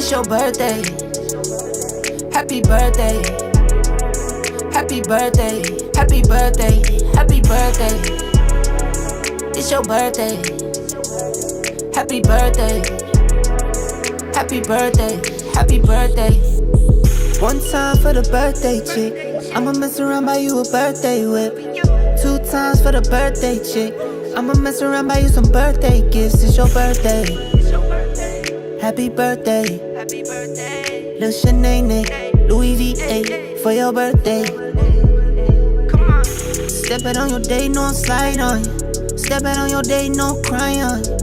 It's your birthday. Happy birthday. Happy birthday. Happy birthday. Happy birthday. It's your birthday. Happy birthday. Happy birthday. Happy birthday. One time for the birthday chick. I'ma mess around buy you a birthday whip. 2 times for the birthday chick. I'ma mess around buy you some birthday gifts. It's your birthday. Happy birthday. Happy birthday. Lil' Shanae, Louis V8 for your birthday. Come on. Step it on your day, no slide on you. Step it on your day, no cry on you.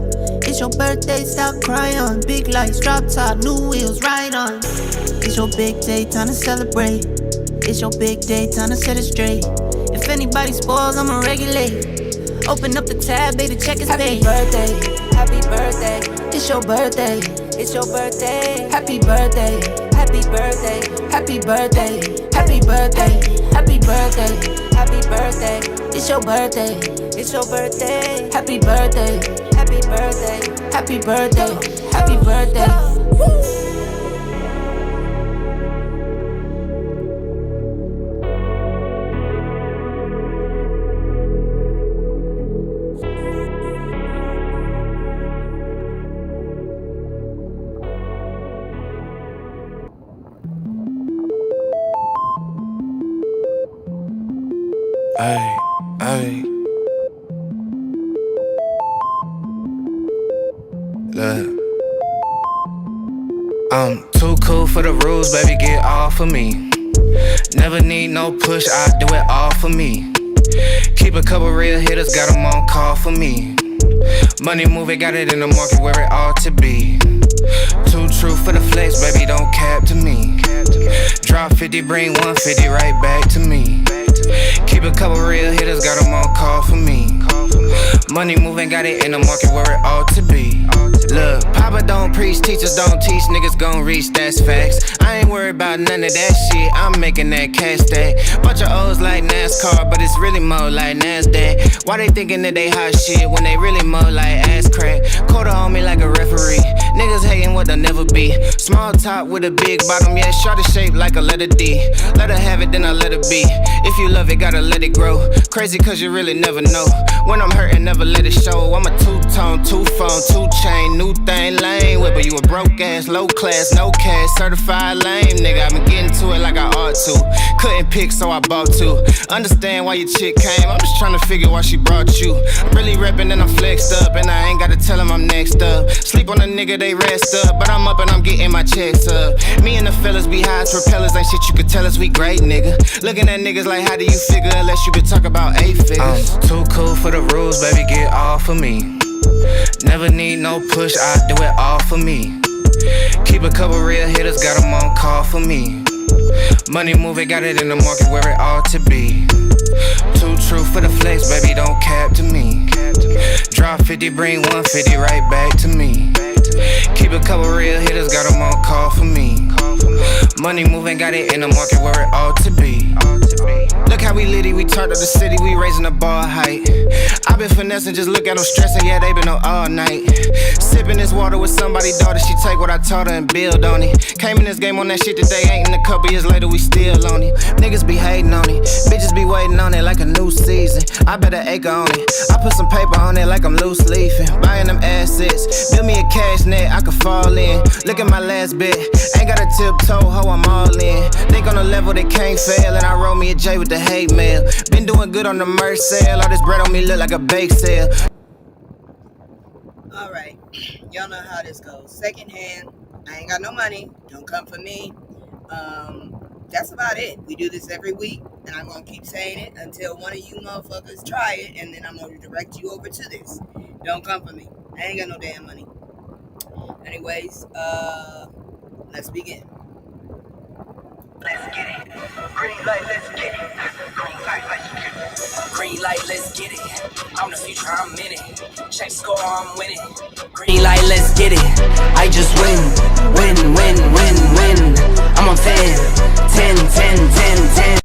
It's your birthday, stop crying. Big lights, drop top, new wheels, ride on. It's your big day, time to celebrate. It's your big day, time to set it straight. If anybody spoils, I'ma regulate. Open up the tab, baby, check his page. Happy birthday, happy birthday. It's your birthday, it's your birthday. Happy birthday, happy birthday, happy birthday, happy birthday, happy birthday, happy birthday. It's your birthday, it's your birthday. Happy birthday, happy birthday, happy birthday, happy birthday. Ay, ay. Look. I'm too cool for the rules, baby, get off of me. Never need no push, I do it all for me. Keep a couple real hitters, got them on call for me. Money moving, got it in the market where it ought to be. Too true for the flex, baby, don't cap to me. Drop 50, bring 150 right back to me. Keep a couple real hitters, got them on call for me. Money moving, got it in the market where it ought to be. Look, Papa don't preach, teachers don't teach, niggas gon' reach, that's facts. I ain't worried about none of that shit, I'm making that cash stack. Bunch of O's like NASCAR, but it's really more like NASDAQ. Why they thinking that they hot shit when they really more like ass crack? Quarter on me like a referee, niggas hating what they'll never be. Small top with a big bottom, yeah, shorter shape like a letter D. Let her have it, then I let her be. If you love it, gotta let it grow. Crazy cause you really never know. When I'm hurting, never let it show. I'm a two-tone, two-phone, two-chain, new thing, lame whipper. You a broke ass, low class, no cash, certified lame nigga. I've been getting to it like I ought to. Couldn't pick, so I bought two. Understand why your chick came, I'm just trying to figure why she brought you. I'm really reppin' and I'm flexed up, and I ain't gotta tell him I'm next up. Sleep on a nigga, they rest up, but I'm up and I'm getting my checks up. Me and the fellas be high as propellers, ain't shit you could tell us we great, nigga. Looking at niggas like, how do you figure, unless you could talk about 8 figures. I'm too cool for the rules, baby, get off of me. Never need no push, I do it all for me. Keep a couple real hitters, got them on call for me. Money moving, got it in the market where it ought to be. Too true for the flex, baby, don't cap to me. Drop 50, bring 150 right back to me. Keep a couple real hitters, got them on call for me. Money moving, got it in the market where it ought to be. Look how we litty, we turned up the city, we raising the bar height. I been finessing, just look at them stressing, yeah, they been up all night. Sipping this water with somebody's daughter, she take what I taught her and build on it. Came in this game on that shit that they ain't, and a couple years later we still on it. Niggas be hating on it, bitches be waiting on it like a new season. I bet an acre on it, I put some paper on it like I'm loose leafing. Buying them assets, build me a cash net I could fall in. Look at my last bet, ain't got a tiptoe, ho, I'm all in. Think on a level that can't fail, and I roll me a J with the hate mail. Been doing good on the merch sale, all this bread on me look like a bake sale. Alright, y'all know how this goes. Secondhand, I ain't got no money, don't come for me. That's about it. We do this every week, and I'm gonna keep saying it until one of you motherfuckers try it, and then I'm gonna direct you over to this. Don't come for me. I ain't got no damn money. Anyways, let's begin. Let's get it. Green light, let's get it. Green light, let's get it. Green light, let's get it. I'm the future, I'm in it. Check score, I'm winning. Green light, let's get it. I just win, win, win, win, win. I'm a fan. 10, 10, 10, 10.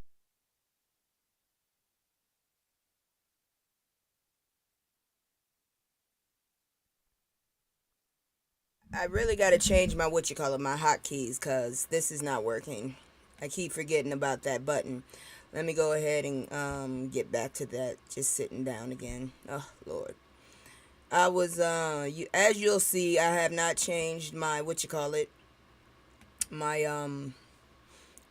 I really got to change my my hotkeys, because this is not working. I keep forgetting about that button. Let me go ahead and get back to that. Just sitting down again. Oh Lord. I was as you'll see, I have not changed my my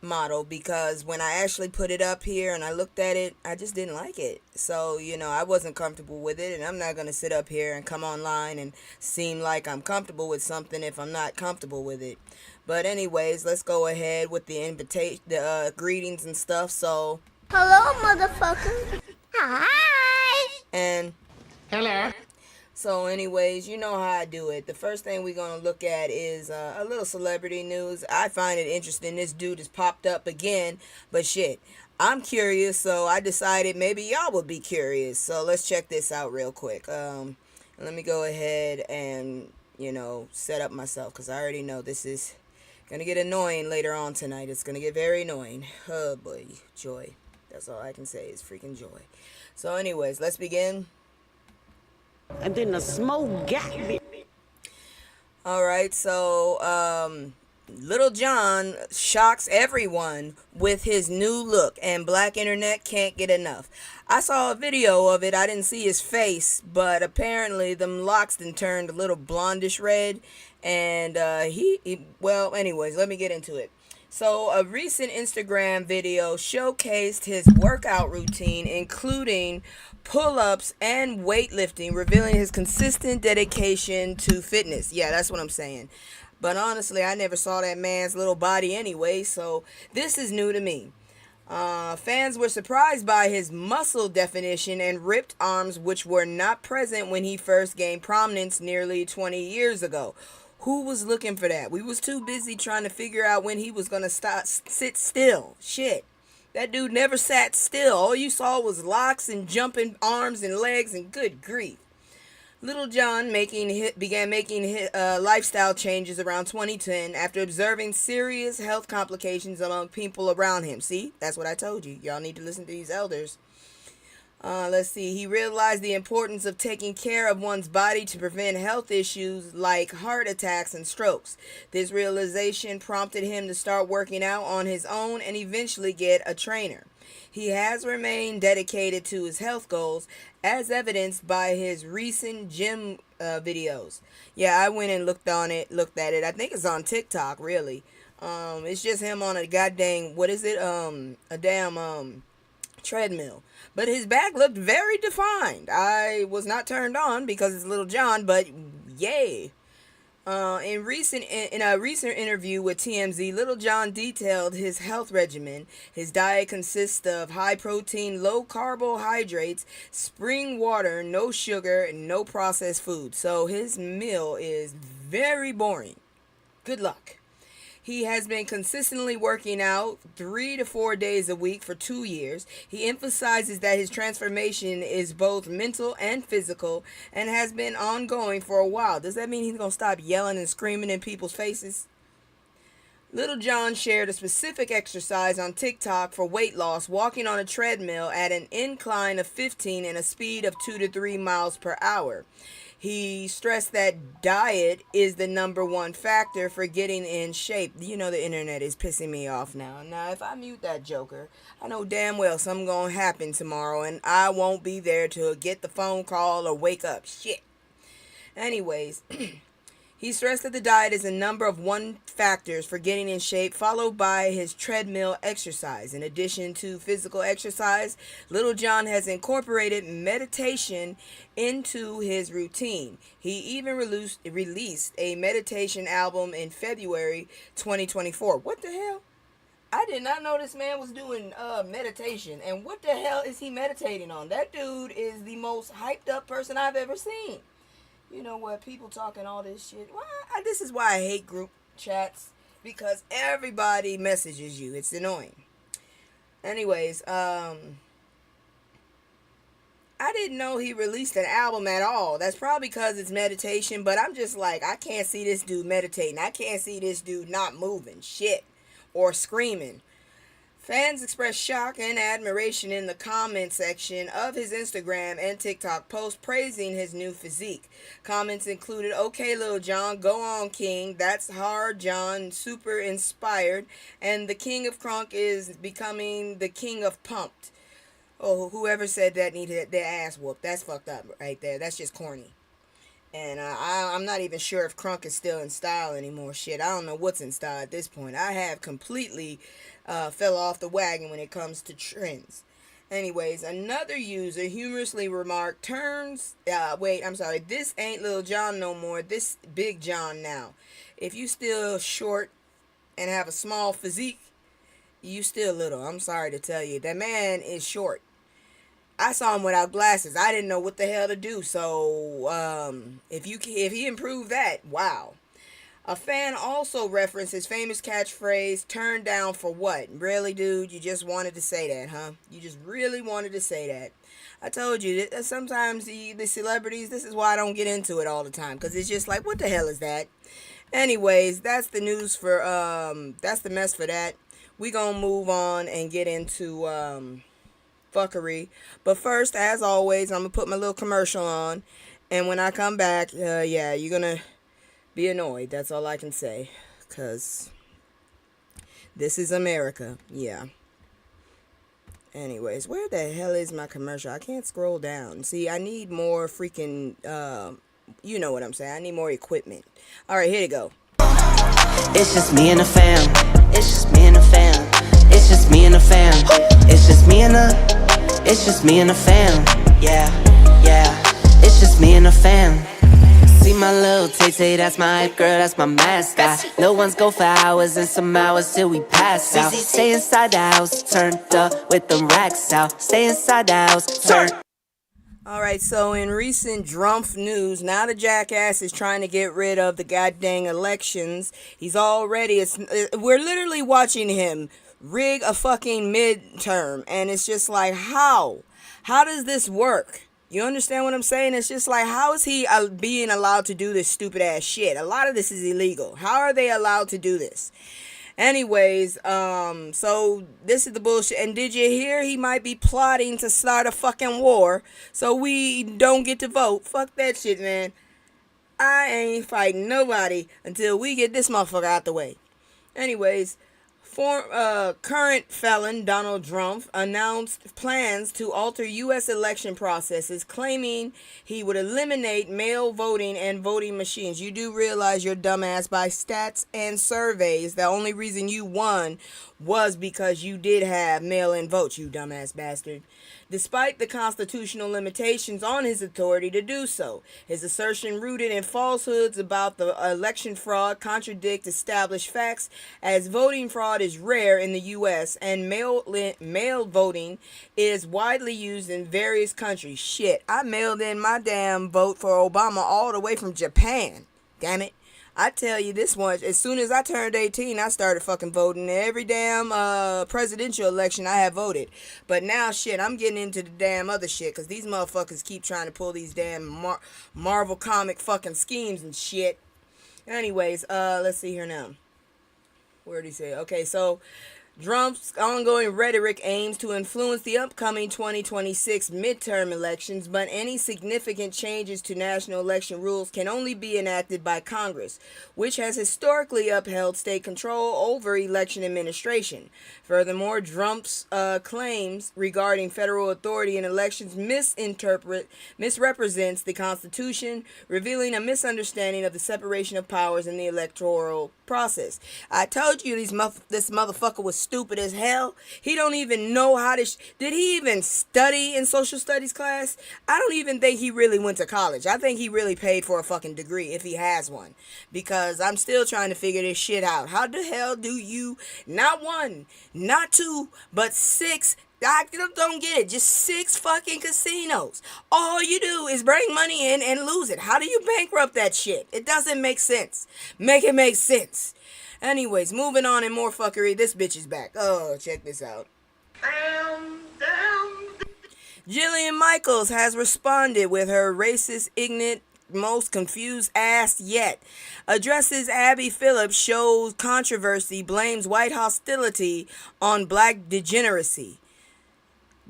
model, because when I actually put it up here and I looked at it, I just didn't like it. So, I wasn't comfortable with it, and I'm not going to sit up here and come online and seem like I'm comfortable with something if I'm not comfortable with it. But anyways, let's go ahead with the invitation, the greetings and stuff. So, hello, motherfucker. Hi. And Hello. so anyways, you know how I do it. The first thing we're going to look at is a little celebrity news. I find it interesting. This dude has popped up again, but shit, I'm curious, so I decided maybe y'all would be curious. So let's check this out real quick. Let me go ahead and, set up myself, because I already know this is going to get annoying later on tonight. It's going to get very annoying. Oh boy, joy. That's all I can say is freaking joy. So anyways, let's begin. And then the smoke got me. Alright, so, Little John shocks everyone with his new look, and Black Internet can't get enough. I saw a video of it. I didn't see his face, but apparently them locks then turned a little blondish red, and well, anyways, let me get into it. So, a recent Instagram video showcased his workout routine, including pull-ups and weightlifting, revealing his consistent dedication to fitness. Yeah, that's what I'm saying. But honestly, I never saw that man's little body anyway, so this is new to me. Fans were surprised by his muscle definition and ripped arms, which were not present when he first gained prominence nearly 20 years ago. Who was looking for that? We was too busy trying to figure out when he was going to sit still. Shit. That dude never sat still. All you saw was locks and jumping arms and legs, and good grief. Little John began making lifestyle changes around 2010 after observing serious health complications among people around him. See, that's what I told you. Y'all need to listen to these elders. Let's see. He realized the importance of taking care of one's body to prevent health issues like heart attacks and strokes. This realization prompted him to start working out on his own and eventually get a trainer. He has remained dedicated to his health goals, as evidenced by his recent gym videos. Yeah, I went and looked at it. I think it's on TikTok, really. It's just him on a goddamn, a damn treadmill. But his back looked very defined. I was not turned on because it's Little John, but yay. In a recent interview with TMZ, Little John detailed his health regimen. His diet consists of high protein, low carbohydrates, spring water, no sugar, and no processed food. So his meal is very boring. Good luck. He has been consistently working out 3 to 4 days a week for 2 years. He emphasizes that his transformation is both mental and physical and has been ongoing for a while. Does that mean he's going to stop yelling and screaming in people's faces? Little John shared a specific exercise on TikTok for weight loss, walking on a treadmill at an incline of 15 and a speed of 2 to 3 miles per hour. He stressed that diet is the number one factor for getting in shape. You know, the internet is pissing me off now. Now, if I mute that joker, I know damn well something gonna happen tomorrow and I won't be there to get the phone call or wake up. Shit. Anyways, he stressed that the diet is a number of one factors for getting in shape, followed by his treadmill exercise. In addition to physical exercise, Little John has incorporated meditation into his routine. He even released a meditation album in February 2024. What the hell? I did not know this man was doing meditation. And what the hell is he meditating on? That dude is the most hyped up person I've ever seen. You know what? People talking all this shit. This is why I hate group chats. Because everybody messages you. It's annoying. Anyways, I didn't know he released an album at all. That's probably because it's meditation. But I'm just like, I can't see this dude meditating. I can't see this dude not moving. Shit. Or screaming. Fans expressed shock and admiration in the comment section of his Instagram and TikTok post praising his new physique. Comments included, "Okay, Lil Jon, go on, King. That's hard, John. Super inspired." And "The King of Crunk is becoming the King of Pumped." Oh, whoever said that needed their ass whooped. That's fucked up right there. That's just corny. And I'm not even sure if Crunk is still in style anymore. Shit, I don't know what's in style at this point. I have completely fell off the wagon when it comes to trends. Anyways, another user humorously remarked, this ain't Lil Jon no more. This Big John now. If you still short and have a small physique, you still little. I'm sorry to tell you. That man is short. I saw him without glasses. I didn't know what the hell to do. So if he improved that, wow. A fan also referenced his famous catchphrase, "Turn down for what?" Really, dude? You just wanted to say that, huh? You just really wanted to say that. I told you that sometimes the celebrities, this is why I don't get into it all the time. Because it's just like, what the hell is that? Anyways, that's the news for, that's the mess for that. We gonna move on and get into, fuckery. But first, as always, I'm gonna put my little commercial on, and when I come back, you're gonna be annoyed. That's all I can say, cause this is America. Yeah. Anyways, where the hell is my commercial? I can't scroll down. See, I need more freaking, you know what I'm saying. I need more equipment. All right, here you go. It's just me and the fam. It's just me and the fam. It's just me and the fam. It's just me and the. It's just me and the fam. Yeah, yeah. It's just me and the fam. See my little Tay-Tay, that's my hype girl, that's my mascot. Little ones go for hours and some hours till we pass out. Stay inside the house, turned up with them racks out. Stay inside the house, turned. Alright, so in recent Drumpf news, now the jackass is trying to get rid of the goddamn elections. We're literally watching him rig a fucking midterm, and it's just like, how? How does this work? You understand what I'm saying? It's just like, how is he being allowed to do this stupid ass shit? A lot of this is illegal. How are they allowed to do this? Anyways, so this is the bullshit. And did you hear he might be plotting to start a fucking war so we don't get to vote? Fuck that shit, man. I ain't fighting nobody until we get this motherfucker out the way. Anyways, current felon Donald Trump announced plans to alter U.S. election processes, claiming he would eliminate mail voting and voting machines. You do realize you're dumbass by stats and surveys. The only reason you won was because you did have mail-in votes, you dumbass bastard. Despite the constitutional limitations on his authority to do so, his assertion rooted in falsehoods about the election fraud contradict established facts, as voting fraud is rare in the U.S. and mail voting is widely used in various countries. Shit, I mailed in my damn vote for Obama all the way from Japan. Damn it. I tell you this one, as soon as I turned 18, I started fucking voting. Every damn presidential election I have voted. But now, shit, I'm getting into the damn other shit, because these motherfuckers keep trying to pull these damn Marvel comic fucking schemes and shit. Anyways, let's see here now. Where did he say? Okay, so Trump's ongoing rhetoric aims to influence the upcoming 2026 midterm elections, but any significant changes to national election rules can only be enacted by Congress, which has historically upheld state control over election administration. Furthermore, Trump's claims regarding federal authority in elections misrepresents the Constitution, revealing a misunderstanding of the separation of powers in the electoral process. I told you this motherfucker was stupid as hell. He don't even know how to... Did he even study in social studies class? I don't even think he really went to college. I think he really paid for a fucking degree, if he has one. Because I'm still trying to figure this shit out. How the hell do you... Not one, not two, but 6... I don't get it. Just 6 fucking casinos. All you do is bring money in and lose it. How do you bankrupt that shit? It doesn't make sense. Make it make sense. Anyways, moving on and more fuckery. This bitch is back. Oh, check this out. Jillian Michaels has responded with her racist, most confused ass yet. Addresses Abby Phillips, shows controversy, blames white hostility on black degeneracy.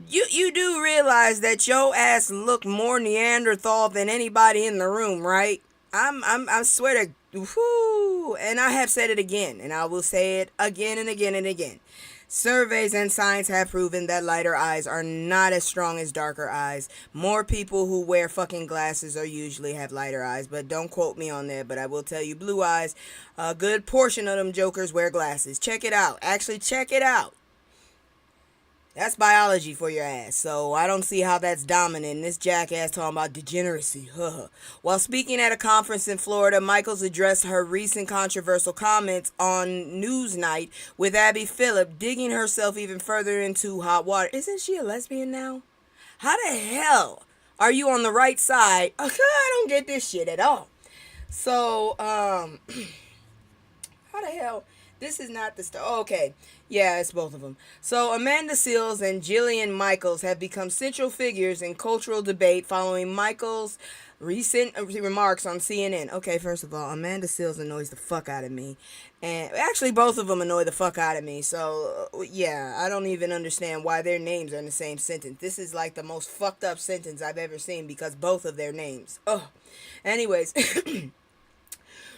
You do realize that your ass look more Neanderthal than anybody in the room, right? I swear to, whoo, and I have said it again, and I will say it again and again and again. Surveys and science have proven that lighter eyes are not as strong as darker eyes. More people who wear fucking glasses are usually have lighter eyes, but don't quote me on that. But I will tell you, blue eyes, a good portion of them jokers wear glasses. Check it out. Actually, check it out. That's biology for your ass, so I don't see how that's dominant. This jackass talking about degeneracy. While speaking at a conference in Florida, Michaels addressed her recent controversial comments on Newsnight, with Abby Phillip digging herself even further into hot water. Isn't she a lesbian now? How the hell are you on the right side? I don't get this shit at all. So, how the hell? This is not the story. Oh, okay. Yeah, it's both of them. So Amanda Seales and Jillian Michaels have become central figures in cultural debate following Michaels' recent remarks on CNN. Okay, first of all, Amanda Seales annoys the fuck out of me. And actually, both of them annoy the fuck out of me. So, yeah, I don't even understand why their names are in the same sentence. This is like the most fucked up sentence I've ever seen because both of their names. Oh. Anyways.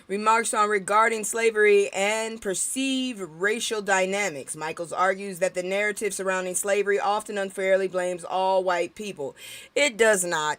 Remarks on regarding slavery and perceived racial dynamics. Michaels argues that the narrative surrounding slavery often unfairly blames all white people. It does not.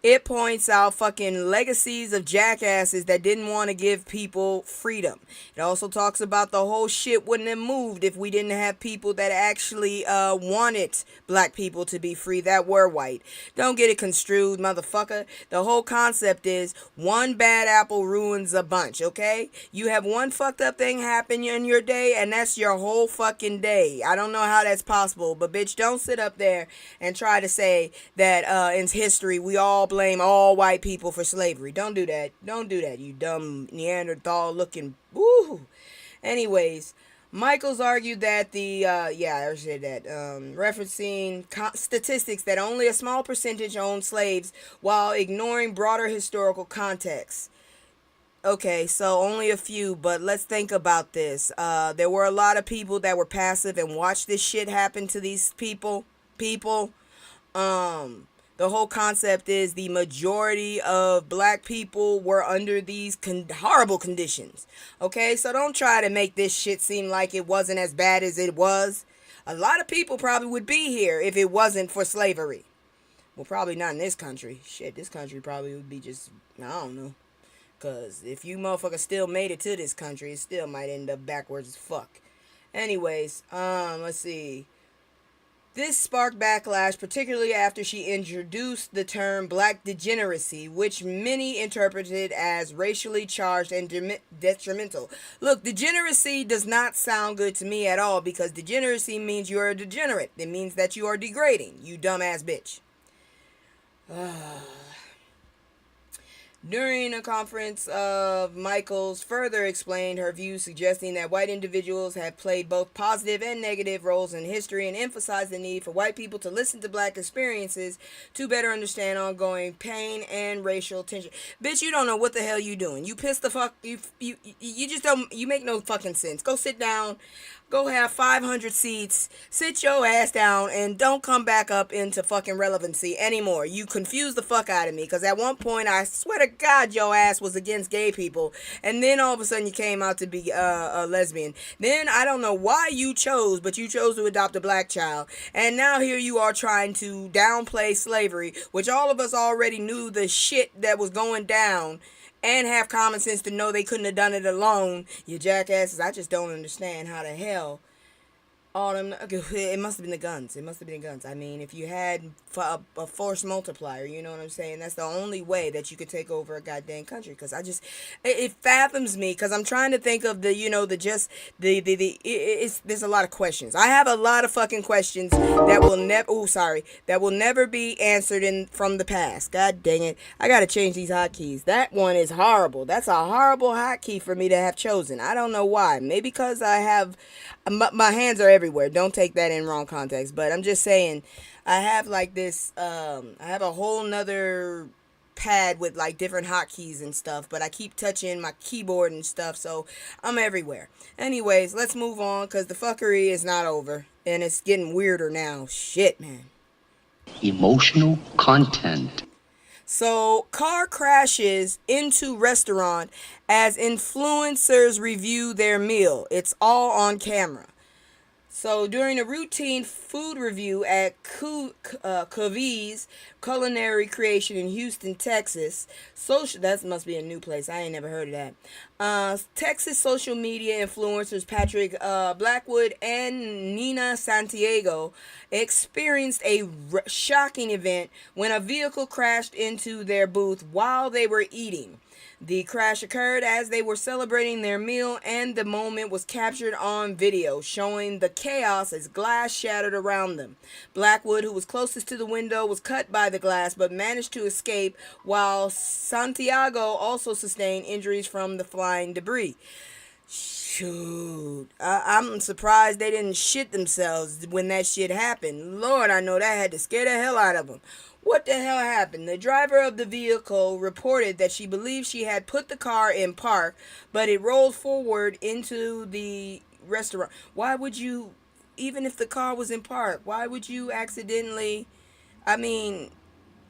It points out fucking legacies of jackasses that didn't want to give people freedom. It also talks about the whole shit wouldn't have moved if we didn't have people that actually wanted black people to be free that were white. Don't get it construed, motherfucker. The whole concept is one bad apple ruins a bunch, okay? You have one fucked up thing happen in your day, and that's your whole fucking day. I don't know how that's possible, but bitch, don't sit up there and try to say that in history we all blame all white people for slavery. Don't do that. Don't do that, you dumb Neanderthal looking. Woo. Anyways, Michaels argued that referencing statistics that only a small percentage owned slaves while ignoring broader historical context. Okay, so only a few, but let's think about this. There were a lot of people that were passive and watched this shit happen to these people. The whole concept is the majority of black people were under these horrible conditions. Okay, so don't try to make this shit seem like it wasn't as bad as it was. A lot of people probably would be here if it wasn't for slavery. Well, probably not in this country. Shit, this country probably would be just, I don't know. Because if you motherfuckers still made it to this country, it still might end up backwards as fuck. Anyways, let's see. This sparked backlash, particularly after she introduced the term black degeneracy, which many interpreted as racially charged and detrimental. Look, degeneracy does not sound good to me at all because degeneracy means you're a degenerate. It means that you are degrading, you dumbass bitch. During a conference, Michaels further explained her views, suggesting that white individuals have played both positive and negative roles in history and emphasized the need for white people to listen to black experiences to better understand ongoing pain and racial tension. Bitch, you don't know what the hell you doing. You pissed the fuck, you just don't, you make no fucking sense. Go sit down. Go have 500 seats, sit your ass down, and don't come back up into fucking relevancy anymore. You confused the fuck out of me, because at one point, I swear to God, your ass was against gay people, and then all of a sudden you came out to be a lesbian. Then, I don't know why you chose, but you chose to adopt a black child, and now here you are trying to downplay slavery, which all of us already knew the shit that was going down, and have common sense to know they couldn't have done it alone, you jackasses. I just don't understand how the hell all them. It must have been the guns. It must have been the guns. I mean, if you had a force multiplier, you know what I'm saying? That's the only way that you could take over a goddamn country. Because it fathoms me. Because I'm trying to think of there's a lot of questions. I have a lot of fucking questions that will never be answered from the past. God dang it. I got to change these hotkeys. That one is horrible. That's a horrible hotkey for me to have chosen. I don't know why. Maybe because I have, my hands are everywhere. Don't take that in wrong context. But I'm just saying, I have like this, I have a whole nother pad with like different hotkeys and stuff, but I keep touching my keyboard and stuff, so I'm everywhere. Anyways, let's move on because the fuckery is not over and it's getting weirder now. Shit, man. Emotional content. So, car crashes into restaurant as influencers review their meal. It's all on camera. So, during a routine food review at Covey's Culinary Creation in Houston, Texas, that must be a new place. I ain't never heard of that. Texas social media influencers Patrick Blackwood and Nina Santiago experienced a shocking event when a vehicle crashed into their booth while they were eating. The crash occurred as they were celebrating their meal, and the moment was captured on video, showing the chaos as glass shattered around them. Blackwood, who was closest to the window, was cut by the glass but managed to escape, while Santiago also sustained injuries from the flying debris. Shoot, I'm surprised they didn't shit themselves when that shit happened. Lord, I know that had to scare the hell out of them. What the hell happened? The driver of the vehicle reported that she believed she had put the car in park, but it rolled forward into the restaurant. Why would you, even if the car was in park, why would you accidentally, I mean,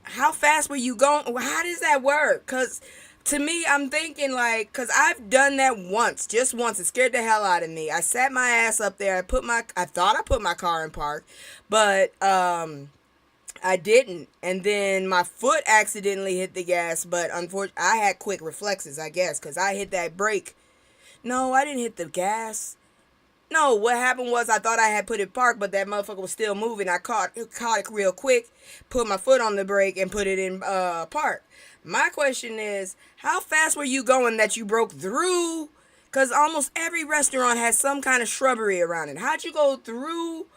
how fast were you going? How does that work? Because to me, I'm thinking like, because I've done that once, just once. It scared the hell out of me. I sat my ass up there. I thought I put my car in park, but I didn't, and then my foot accidentally hit the gas, but unfortunately, I had quick reflexes, I guess, because I hit that brake. No, I didn't hit the gas. No, what happened was I thought I had put it parked, but that motherfucker was still moving. I caught it real quick, put my foot on the brake, and put it in park. My question is, how fast were you going that you broke through? Because almost every restaurant has some kind of shrubbery around it. How'd you go through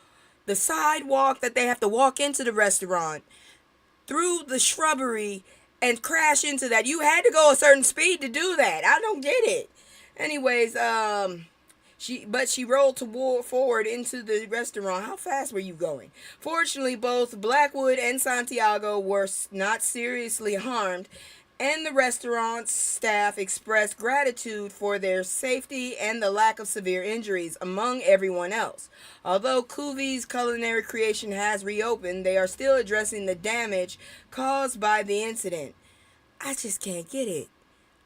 the sidewalk that they have to walk into the restaurant, through the shrubbery, and crash into that? You had to go a certain speed to do that. I don't get it. Anyways, she rolled forward into the restaurant. How fast were you going? Fortunately, both Blackwood and Santiago were not seriously harmed, and the restaurant staff expressed gratitude for their safety and the lack of severe injuries among everyone else. Although Cuvey's Culinary Creation has reopened, they are still addressing the damage caused by the incident. I just can't get it.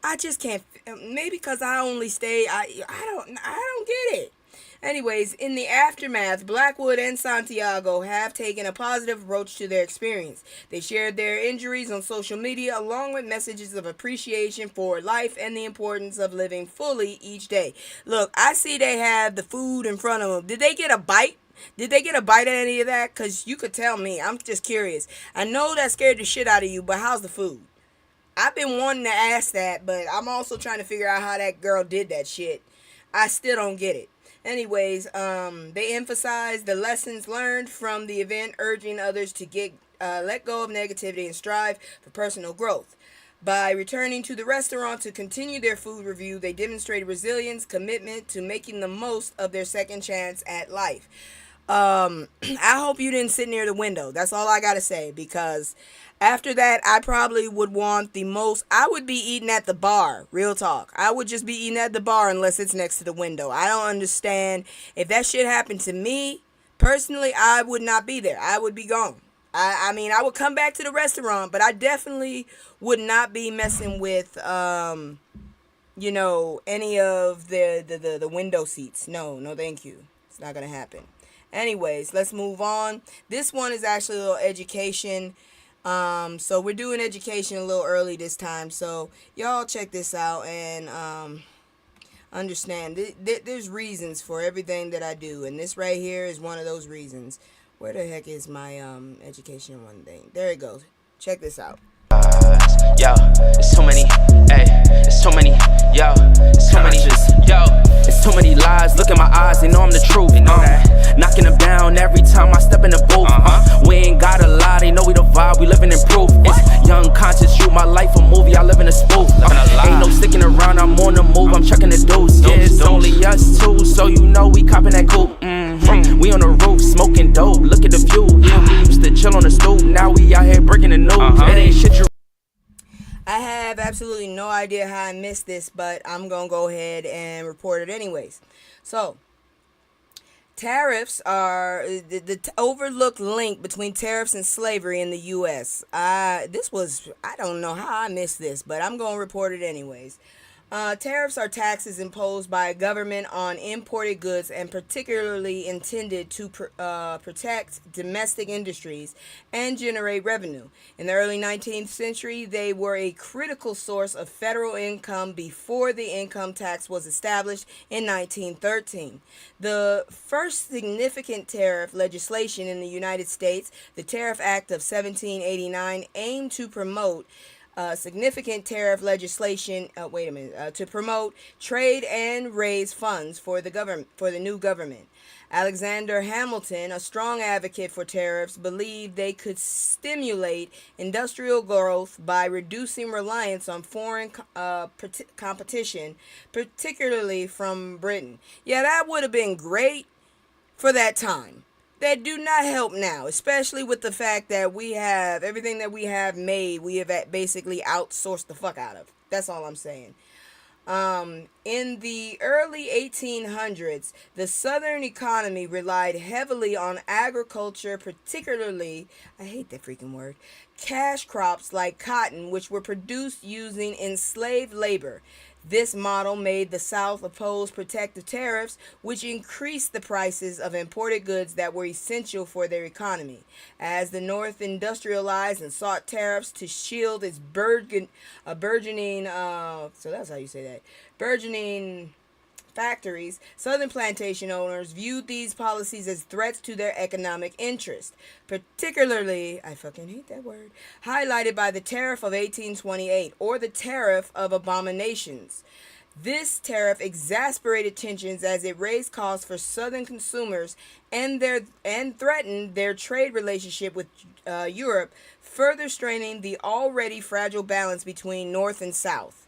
I just can't. Maybe because I only stay. I don't get it. Anyways, in the aftermath, Blackwood and Santiago have taken a positive approach to their experience. They shared their injuries on social media along with messages of appreciation for life and the importance of living fully each day. Look, I see they have the food in front of them. Did they get a bite? Did they get a bite at any of that? Because you could tell me. I'm just curious. I know that scared the shit out of you, but how's the food? I've been wanting to ask that, but I'm also trying to figure out how that girl did that shit. I still don't get it. Anyways, they emphasize the lessons learned from the event, urging others to let go of negativity and strive for personal growth. By returning to the restaurant to continue their food review, they demonstrated resilience, commitment to making the most of their second chance at life. I hope you didn't sit near the window. That's all I gotta say, because after that, I probably would want I would be eating at the bar. Real talk. I would just be eating at the bar unless it's next to the window. I don't understand. If that shit happened to me, personally, I would not be there. I would be gone. I mean, I would come back to the restaurant, but I definitely would not be messing with, any of the window seats. No, thank you. It's not going to happen. Anyways, let's move on. This one is actually a little education. So we're doing education a little early this time. So y'all check this out and understand. There's reasons for everything that I do, and this right here is one of those reasons. Where the heck is my education one thing? There it goes. Check this out. Yo, it's too many, it's too many, yo, it's too many, yo, it's too many lies. Look in my eyes, they know I'm the truth. Knocking them down every time I step in the booth. We ain't gotta lie, they know we the vibe, we living in proof. It's young, conscious, shoot my life a movie, I live in a spoof. Ain't no sticking around, I'm on the move, I'm checking the deuce. Yeah, it's only us two, so you know we copping that coupe. We on the roof, smoking dope, look at the view. Yeah, we used to chill on the stoop, now we out here breaking the news. It ain't shit you. I have absolutely no idea how I missed this, but I'm going to go ahead and report it anyways. So, tariffs are the overlooked link between tariffs and slavery in the U.S. I don't know how I missed this, but I'm going to report it anyways. Tariffs are taxes imposed by a government on imported goods and particularly intended to protect domestic industries and generate revenue. In the early 19th century, they were a critical source of federal income before the income tax was established in 1913. The first significant tariff legislation in the United States, the Tariff Act of 1789, aimed to promote significant tariff legislation. To promote trade and raise funds for the new government. Alexander Hamilton, a strong advocate for tariffs, believed they could stimulate industrial growth by reducing reliance on foreign competition, particularly from Britain. Yeah, that would have been great for that time. That do not help now, especially with the fact that we have everything that we have made, we have basically outsourced the fuck out of. That's all I'm saying. In the early 1800s, the Southern economy relied heavily on agriculture, particularly, I hate that freaking word, cash crops like cotton, which were produced using enslaved labor. This model made the South oppose protective tariffs, which increased the prices of imported goods that were essential for their economy. As the North industrialized and sought tariffs to shield its burgeoning, burgeoning factories, Southern plantation owners viewed these policies as threats to their economic interest, particularly, I fucking hate that word, highlighted by the Tariff of 1828, or the Tariff of Abominations. This tariff exasperated tensions as it raised costs for Southern consumers and threatened their trade relationship with Europe, further straining the already fragile balance between North and South.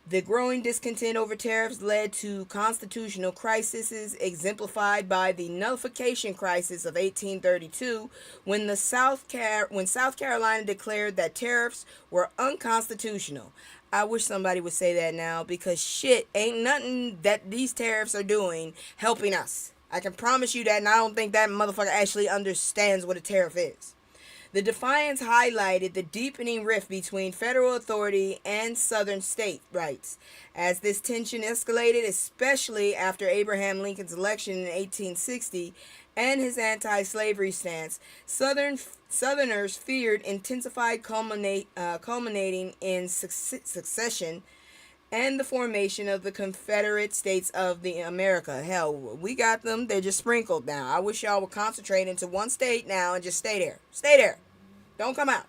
The growing discontent over tariffs led to constitutional crises, exemplified by the nullification crisis of 1832, when South Carolina declared that tariffs were unconstitutional. I wish somebody would say that now, because shit ain't nothing that these tariffs are doing helping us. I can promise you that, and I don't think that motherfucker actually understands what a tariff is. The defiance highlighted the deepening rift between federal authority and Southern state rights. As this tension escalated, especially after Abraham Lincoln's election in 1860 and his anti-slavery stance, Southerners feared intensified culminating in secession and the formation of the Confederate States of the America. Hell, we got them. They're just sprinkled now. I wish y'all would concentrate into one state now and just stay there. Stay there. Don't come out.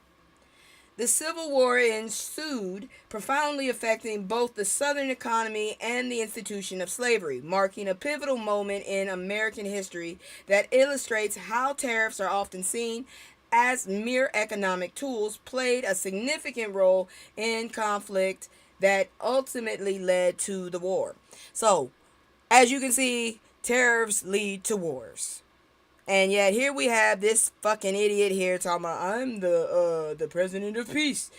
The Civil War ensued, profoundly affecting both the Southern economy and the institution of slavery, marking a pivotal moment in American history that illustrates how tariffs are often seen as mere economic tools, played a significant role in conflict that ultimately led to the war. So, as you can see, tariffs lead to wars. And yet here we have this fucking idiot here talking about, I'm the president of peace.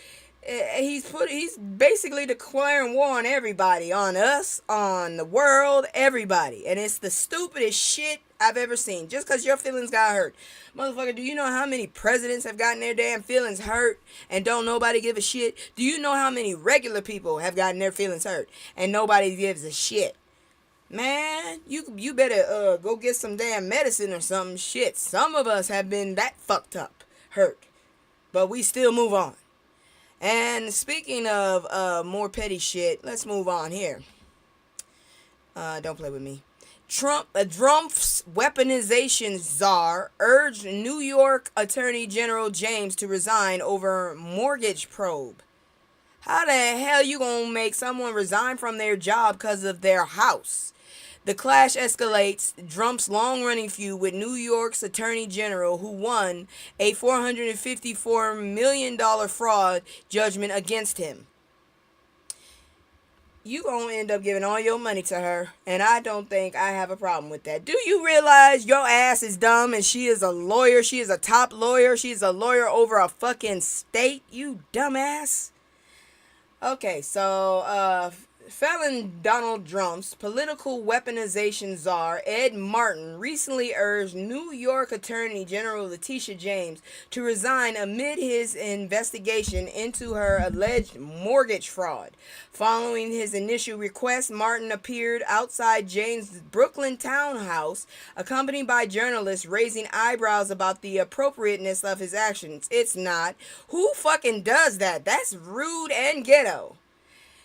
He's basically declaring war on everybody, on us, on the world, everybody. And it's the stupidest shit I've ever seen. Just because your feelings got hurt. Motherfucker, do you know how many presidents have gotten their damn feelings hurt and don't nobody give a shit? Do you know how many regular people have gotten their feelings hurt and nobody gives a shit? Man, you better go get some damn medicine or something. Shit, some of us have been that fucked up, hurt. But we still move on. And speaking of more petty shit, let's move on here. Don't play with me. Trump's weaponization czar urged New York Attorney General James to resign over mortgage probe. How the hell you gonna make someone resign from their job because of their house? The clash escalates Trump's long-running feud with New York's Attorney General, who won a $454 million fraud judgment against him. You gonna end up giving all your money to her, and I don't think I have a problem with that. Do you realize your ass is dumb and she is a lawyer? She is a top lawyer. She's a lawyer over a fucking state, you dumbass. Okay, so felon Donald Trump's political weaponization czar Ed Martin recently urged New York Attorney General Letitia James to resign amid his investigation into her alleged mortgage fraud. Following his initial request, Martin appeared outside James' Brooklyn townhouse, accompanied by journalists raising eyebrows about the appropriateness of his actions. It's not. Who fucking does that? That's rude and ghetto.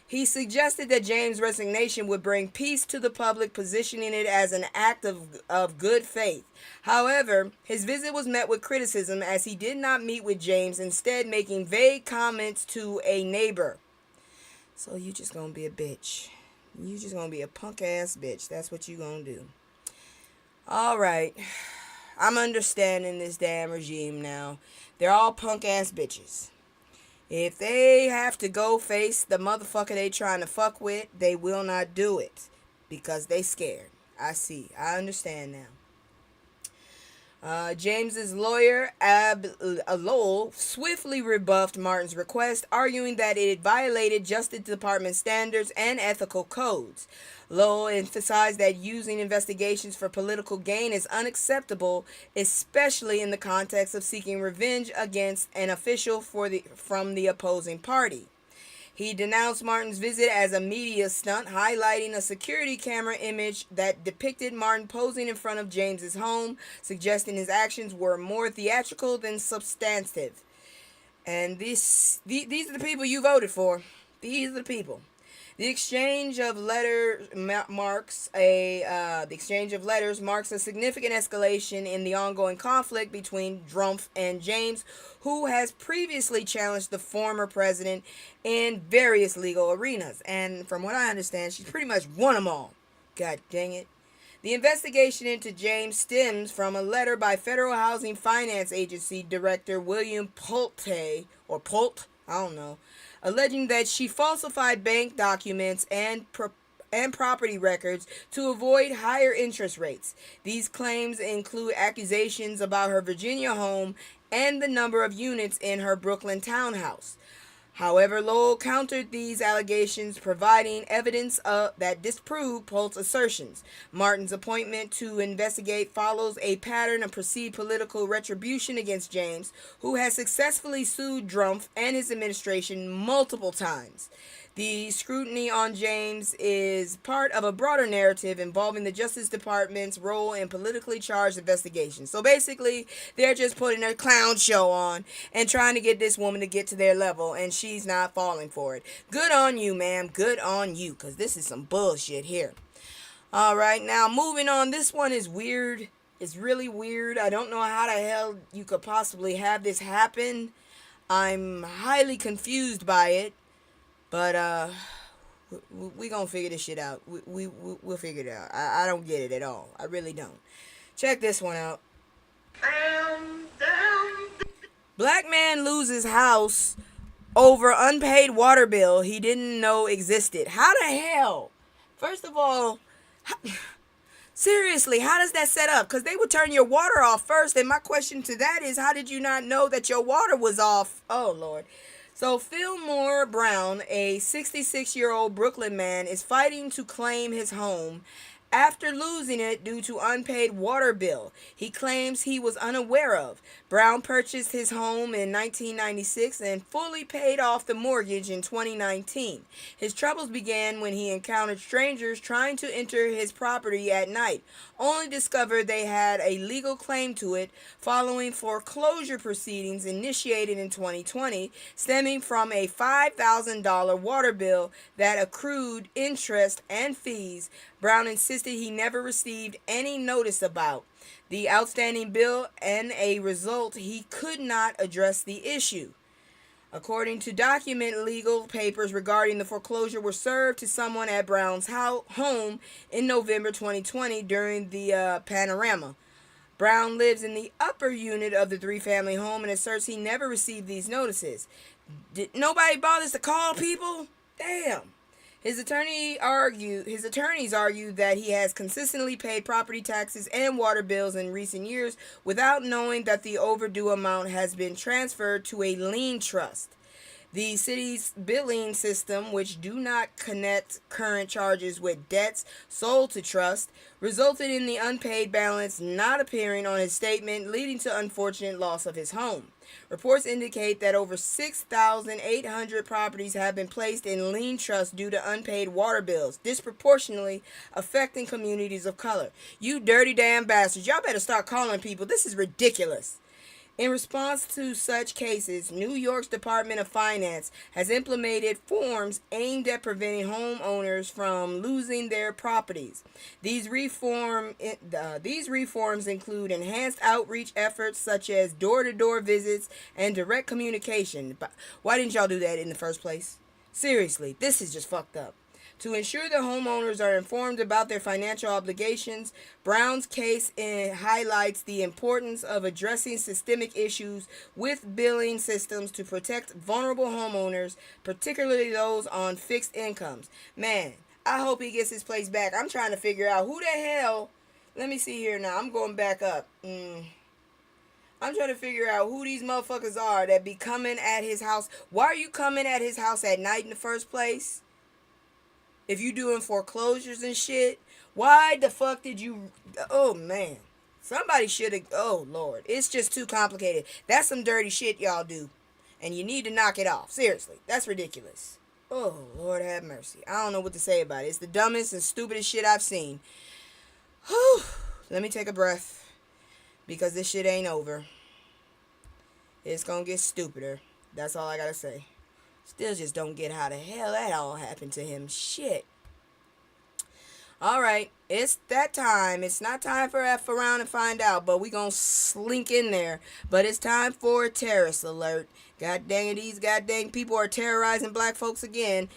He suggested that James' resignation would bring peace to the public, positioning it as an act of good faith. However, his visit was met with criticism as he did not meet with James, instead making vague comments to a neighbor. So you just gonna be a bitch. You just gonna be a punk ass bitch. That's what you gonna do. Alright. I'm understanding this damn regime now. They're all punk ass bitches. If they have to go face the motherfucker they trying to fuck with, they will not do it. Because they scared. I see. I understand now. James's lawyer, Ab Lowell, swiftly rebuffed Martin's request, arguing that it violated Justice Department standards and ethical codes. Lowell emphasized that using investigations for political gain is unacceptable, especially in the context of seeking revenge against an official from the opposing party. He denounced Martin's visit as a media stunt, highlighting a security camera image that depicted Martin posing in front of James's home, suggesting his actions were more theatrical than substantive. And these are the people you voted for. These are the people. The exchange of letters marks a significant escalation in the ongoing conflict between Trump and James, who has previously challenged the former president in various legal arenas. And from what I understand, she's pretty much won them all. God dang it. The investigation into James stems from a letter by Federal Housing Finance Agency Director William Pulte, alleging that she falsified bank documents and property records to avoid higher interest rates. These claims include accusations about her Virginia home and the number of units in her Brooklyn townhouse. However, Lowell countered these allegations, providing evidence that disproved Pult's assertions. Martin's appointment to investigate follows a pattern of perceived political retribution against James, who has successfully sued Trump and his administration multiple times. The scrutiny on James is part of a broader narrative involving the Justice Department's role in politically charged investigations. So basically, they're just putting a clown show on and trying to get this woman to get to their level, and she's not falling for it. Good on you, ma'am. Good on you, because this is some bullshit here. All right, now moving on. This one is weird. It's really weird. I don't know how the hell you could possibly have this happen. I'm highly confused by it. But we gonna figure this shit out. We'll figure it out. I don't get it at all. I really don't. Check this one out. Black man loses house over unpaid water bill he didn't know existed. How the hell? First of all, seriously, how does that set up? Because they would turn your water off first. And my question to that is, how did you not know that your water was off? Oh, Lord. So Fillmore Brown, a 66-year-old Brooklyn man, is fighting to claim his home after losing it due to unpaid water bill he claims he was unaware of. Brown purchased his home in 1996 and fully paid off the mortgage in 2019. His troubles began when he encountered strangers trying to enter his property at night, only discovered they had a legal claim to it following foreclosure proceedings initiated in 2020, stemming from a $5,000 water bill that accrued interest and fees Brown insisted he never received any notice about the outstanding bill, and a result he could not address the issue. According to document, legal papers regarding the foreclosure were served to someone at Brown's home in November 2020 during the panorama. Brown lives in the upper unit of the three-family home and asserts he never received these notices. Nobody bothers to call people? Damn. His attorneys argue that he has consistently paid property taxes and water bills in recent years without knowing that the overdue amount has been transferred to a lien trust. The city's billing system, which do not connect current charges with debts sold to trust, resulted in the unpaid balance not appearing on his statement, leading to unfortunate loss of his home. Reports indicate that over 6,800 properties have been placed in lien trust due to unpaid water bills, disproportionately affecting communities of color. You dirty damn bastards. Y'all better start calling people. This is ridiculous. In response to such cases, New York's Department of Finance has implemented reforms aimed at preventing homeowners from losing their properties. These reforms include enhanced outreach efforts such as door-to-door visits and direct communication. But why didn't y'all do that in the first place? Seriously, this is just fucked up. To ensure the homeowners are informed about their financial obligations, Brown's case highlights the importance of addressing systemic issues with billing systems to protect vulnerable homeowners, particularly those on fixed incomes. Man, I hope he gets his place back. I'm trying to figure out who the hell. Let me see here now. I'm going back up. I'm trying to figure out who these motherfuckers are that be coming at his house. Why are you coming at his house at night in the first place? If you doing foreclosures and shit, why the fuck did you... Oh, man. Somebody should have... Oh, Lord. It's just too complicated. That's some dirty shit y'all do. And you need to knock it off. Seriously. That's ridiculous. Oh, Lord have mercy. I don't know what to say about it. It's the dumbest and stupidest shit I've seen. Whew. Let me take a breath. Because this shit ain't over. It's gonna get stupider. That's all I gotta say. Still just don't get how the hell that all happened to him. Shit. Alright, it's that time. It's not time for F around and find out, but we gonna slink in there. But it's time for a terrorist alert. God dang it, these goddamn people are terrorizing black folks again.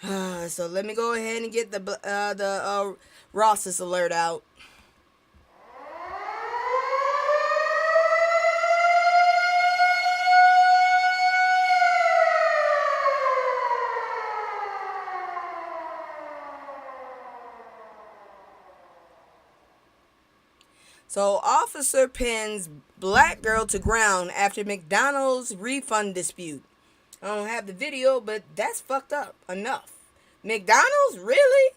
So let me go ahead and get the Ross's alert out. So, officer pins black girl to ground after McDonald's refund dispute. I don't have the video, but that's fucked up enough. McDonald's? Really?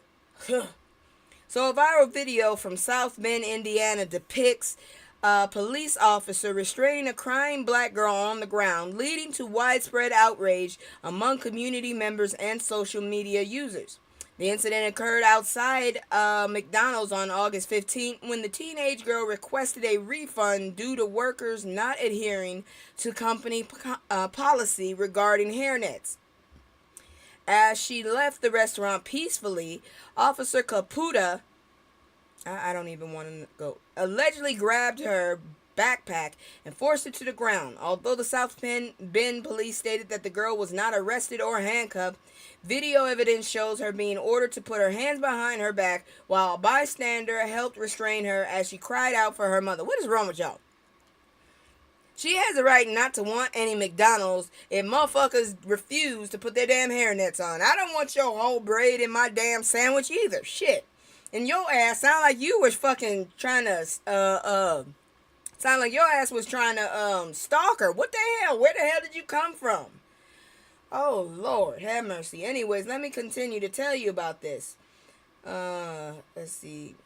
So, a viral video from South Bend, Indiana depicts a police officer restraining a crying black girl on the ground, leading to widespread outrage among community members and social media users. The incident occurred outside McDonald's on August 15th when the teenage girl requested a refund due to workers not adhering to company policy regarding hairnets. As she left the restaurant peacefully, Officer Caputa, I don't even want to go, allegedly grabbed her backpack and forced it to the ground. Although the South Bend police stated that the girl was not arrested or handcuffed, video evidence shows her being ordered to put her hands behind her back while a bystander helped restrain her as she cried out for her mother. What is wrong with y'all? She has the right not to want any McDonald's if motherfuckers refuse to put their damn hairnets on. I don't want your whole braid in my damn sandwich either. Shit. And your ass sound like you was fucking trying to, sound like your ass was trying to, stalk her. What the hell? Where the hell did you come from? Oh, Lord, have mercy. Anyways, let me continue to tell you about this. Let's see.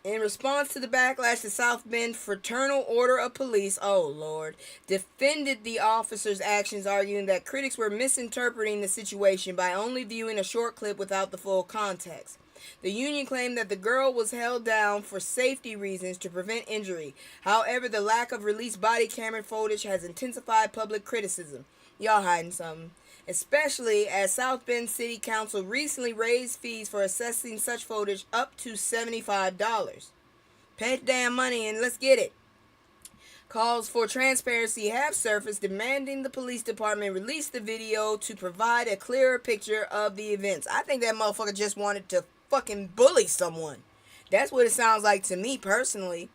In response to the backlash, the South Bend Fraternal Order of Police, oh Lord, defended the officer's actions, arguing that critics were misinterpreting the situation by only viewing a short clip without the full context. The union claimed that the girl was held down for safety reasons to prevent injury. However, the lack of released body camera footage has intensified public criticism. Y'all hiding something. Especially as South Bend City Council recently raised fees for accessing such footage up to $75. Pay the damn money and let's get it. Calls for transparency have surfaced, demanding the police department release the video to provide a clearer picture of the events. I think that motherfucker just wanted to fucking bully someone. That's what it sounds like to me personally.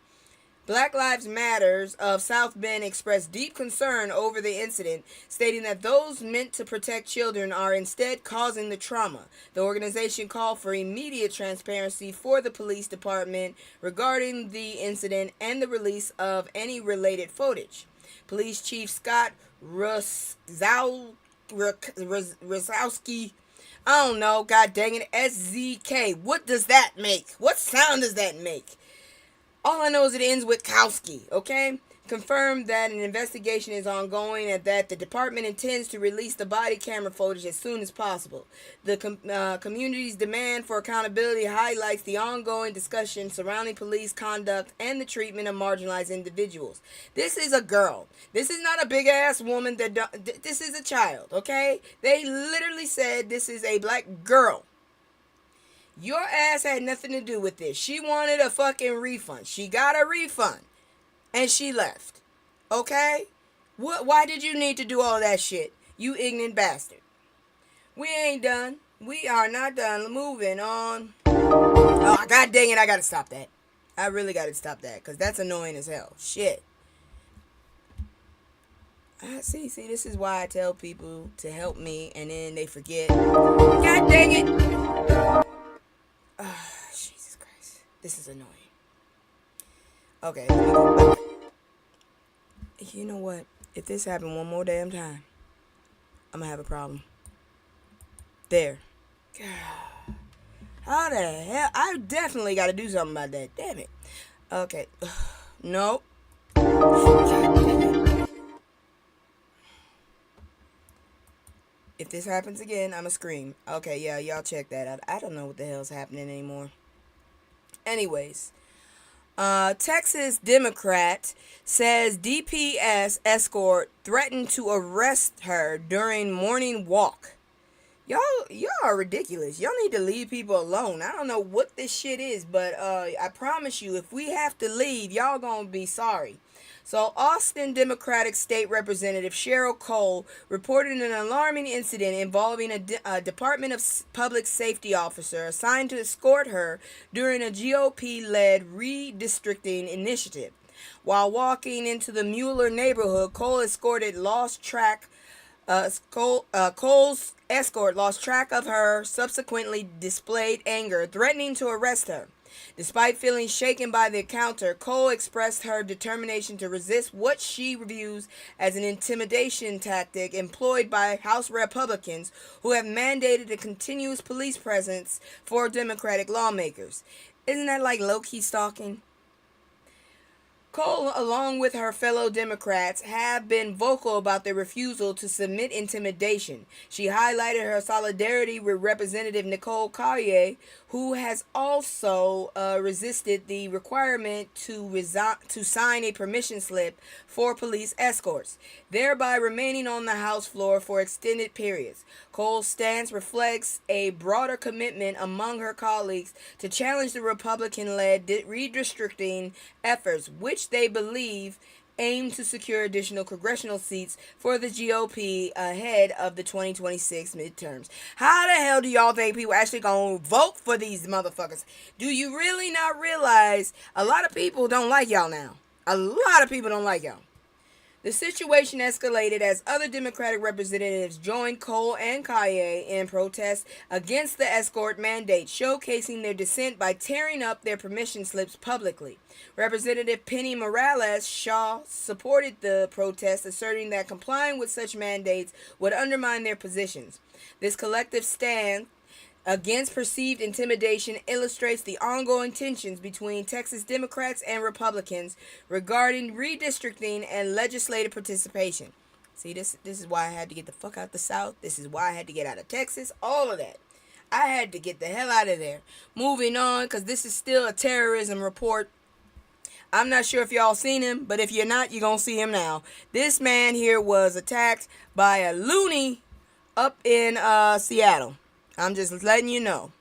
Black Lives Matters of South Bend expressed deep concern over the incident, stating that those meant to protect children are instead causing the trauma. The organization called for immediate transparency for the police department regarding the incident and the release of any related footage. Police Chief Scott Ruszczkowski Rosowski. I don't know. God dang it. SZK. What does that make? What sound does that make? All I know is it ends with Kowski, okay? Confirmed that an investigation is ongoing and that the department intends to release the body camera footage as soon as possible. The community's demand for accountability highlights the ongoing discussion surrounding police conduct and the treatment of marginalized individuals. This is a girl. This is not a big-ass woman. This is a child, okay? They literally said this is a black girl. Your ass had nothing to do with this. She wanted a fucking refund. She got a refund. And she left. Okay? Why did you need to do all that shit? You ignorant bastard. We ain't done. We are not done. Moving on. Oh, god dang it. I gotta stop that. I really gotta stop that. Because that's annoying as hell. Shit. See, this is why I tell people to help me. And then they forget. God dang it. Oh, Jesus Christ. This is annoying. Okay, let me go back. You know what? If this happened one more damn time, I'm gonna have a problem. There. God. How the hell? I definitely gotta do something about that. Damn it. Okay. Nope. If this happens again, I'ma scream. Okay, yeah, y'all check that out. I don't know what the hell's happening anymore. Anyways. Texas Democrat says DPS escort threatened to arrest her during morning walk. Y'all are ridiculous. Y'all need to leave people alone. I don't know what this shit is, but I promise you, if we have to leave, y'all gonna be sorry. So, Austin Democratic State Representative Cheryl Cole reported an alarming incident involving a Department of Public Safety officer assigned to escort her during a GOP-led redistricting initiative. While walking into the Mueller neighborhood, Cole's escort lost track of her, subsequently displayed anger, threatening to arrest her. Despite feeling shaken by the encounter, Cole expressed her determination to resist what she views as an intimidation tactic employed by House Republicans who have mandated a continuous police presence for Democratic lawmakers. Isn't that like low-key stalking? Cole, along with her fellow Democrats, have been vocal about their refusal to submit intimidation. She highlighted her solidarity with Representative Nicole Collier, who has also resisted the requirement to sign a permission slip for police escorts, thereby remaining on the House floor for extended periods. Cole's stance reflects a broader commitment among her colleagues to challenge the Republican-led redistricting efforts, which they believe aim to secure additional congressional seats for the GOP ahead of the 2026 midterms. How the hell do y'all think people actually gonna vote for these motherfuckers? Do you really not realize a lot of people don't like y'all now? A lot of people don't like y'all. The situation escalated as other Democratic representatives joined Cole and Kaye in protest against the escort mandate, showcasing their dissent by tearing up their permission slips publicly. Representative Penny Morales Shaw supported the protest, asserting that complying with such mandates would undermine their positions. This collective stand against perceived intimidation illustrates the ongoing tensions between Texas Democrats and Republicans regarding redistricting and legislative participation. See, this is why I had to get the fuck out the South. This is why I had to get out of Texas. All of that. I had to get the hell out of there. Moving on, because this is still a terrorism report. I'm not sure if y'all seen him, but if you're not, you're going to see him now. This man here was attacked by a loony up in Seattle. I'm just letting you know.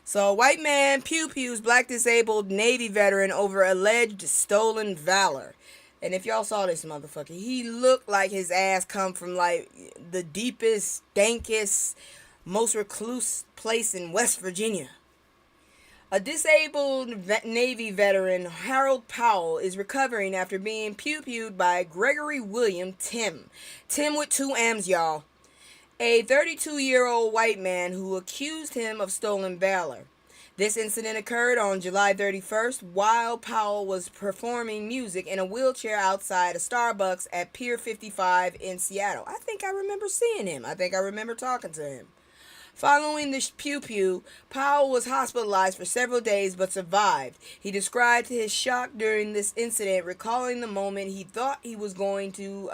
So, white man pew-pews black disabled Navy veteran over alleged stolen valor. And if y'all saw this motherfucker, he looked like his ass come from like the deepest, dankest, most recluse place in West Virginia. A disabled Navy veteran, Harold Powell, is recovering after being pew-pewed by Gregory William Tim. Tim with 2 M's, y'all. A 32-year-old white man who accused him of stolen valor. This incident occurred on July 31st while Powell was performing music in a wheelchair outside a Starbucks at Pier 55 in Seattle. I think I remember seeing him. I think I remember talking to him. Following the pew-pew, Powell was hospitalized for several days but survived. He described his shock during this incident, recalling the moment he thought he was going to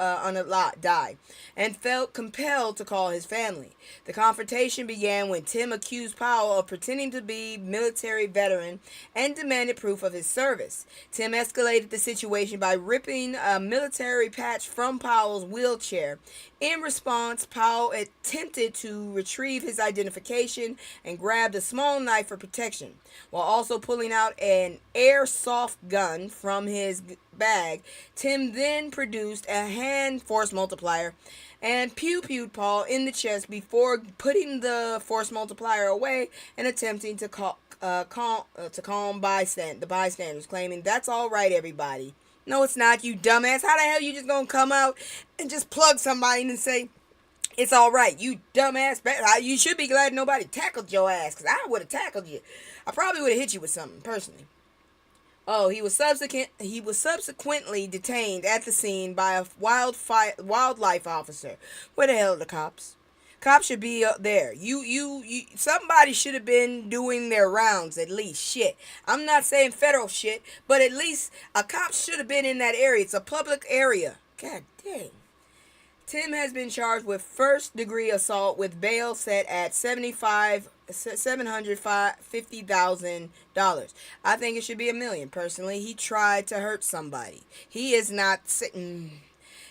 die, and felt compelled to call his family. The confrontation began when Tim accused Powell of pretending to be a military veteran and demanded proof of his service. Tim escalated the situation by ripping a military patch from Powell's wheelchair. In response, Powell attempted to retrieve his identification and grabbed a small knife for protection, while also pulling out an airsoft gun from his bag. Tim then produced a hand force multiplier and pew-pewed Paul in the chest before putting the force multiplier away and attempting to calm the bystanders, claiming, "That's all right, everybody." No, it's not, you dumbass. How the hell you just gonna come out and just plug somebody and say, "It's all right"? You dumbass. You should be glad nobody tackled your ass, because I would have tackled you. I probably would have hit you with something, personally. Oh, he was subsequently detained at the scene by a wildlife officer. Where the hell are the cops? Cops should be up there. Somebody should have been doing their rounds at least. Shit. I'm not saying federal shit, but at least a cop should have been in that area. It's a public area. God dang. Tim has been charged with first-degree assault with bail set at $750,000. I think it should be $1 million. Personally, he tried to hurt somebody. He is not sitting.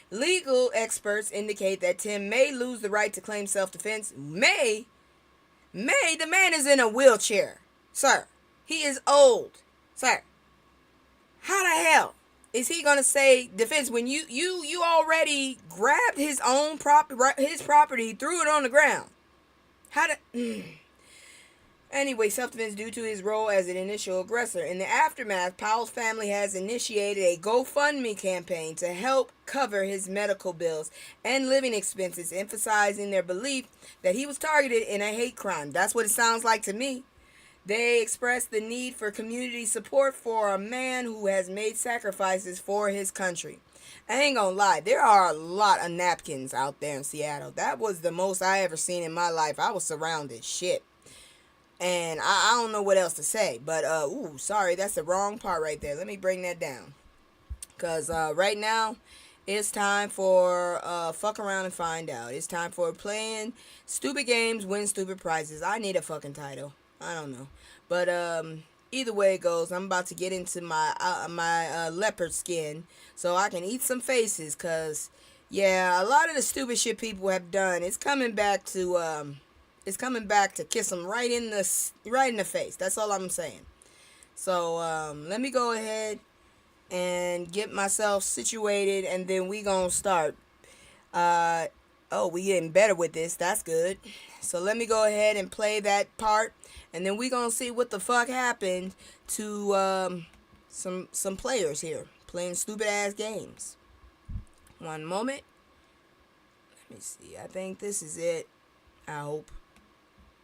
Legal experts indicate that Tim may lose the right to claim self-defense. May? The man is in a wheelchair, sir. He is old, sir. How the hell is he gonna say defense when you already grabbed his own property, threw it on the ground? How to? Anyway, self-defense due to his role as an initial aggressor. In the aftermath, Powell's family has initiated a GoFundMe campaign to help cover his medical bills and living expenses, emphasizing their belief that he was targeted in a hate crime. That's what it sounds like to me. They expressed the need for community support for a man who has made sacrifices for his country. I ain't gonna lie, there are a lot of napkins out there in Seattle. That was the most I ever seen in my life. I was surrounded. Shit. And I don't know what else to say. But, sorry, that's the wrong part right there. Let me bring that down. Because right now, it's time for fuck around and find out. It's time for playing stupid games, win stupid prizes. I need a fucking title. I don't know. But either way it goes, I'm about to get into my leopard skin so I can eat some faces. Because, yeah, a lot of the stupid shit people have done, it's coming back to kiss them right in the face. That's all I'm saying. So let me go ahead and get myself situated, and then we gonna start. We getting better with this. That's good. So let me go ahead and play that part, and then we gonna see what the fuck happened to some players here playing stupid ass games. One moment. Let me see. I think this is it. I hope.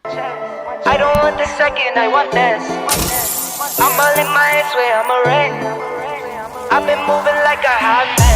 I don't want the second, I want this. I'm all in my head, swear I'm a ring. I've been moving like a hot mess.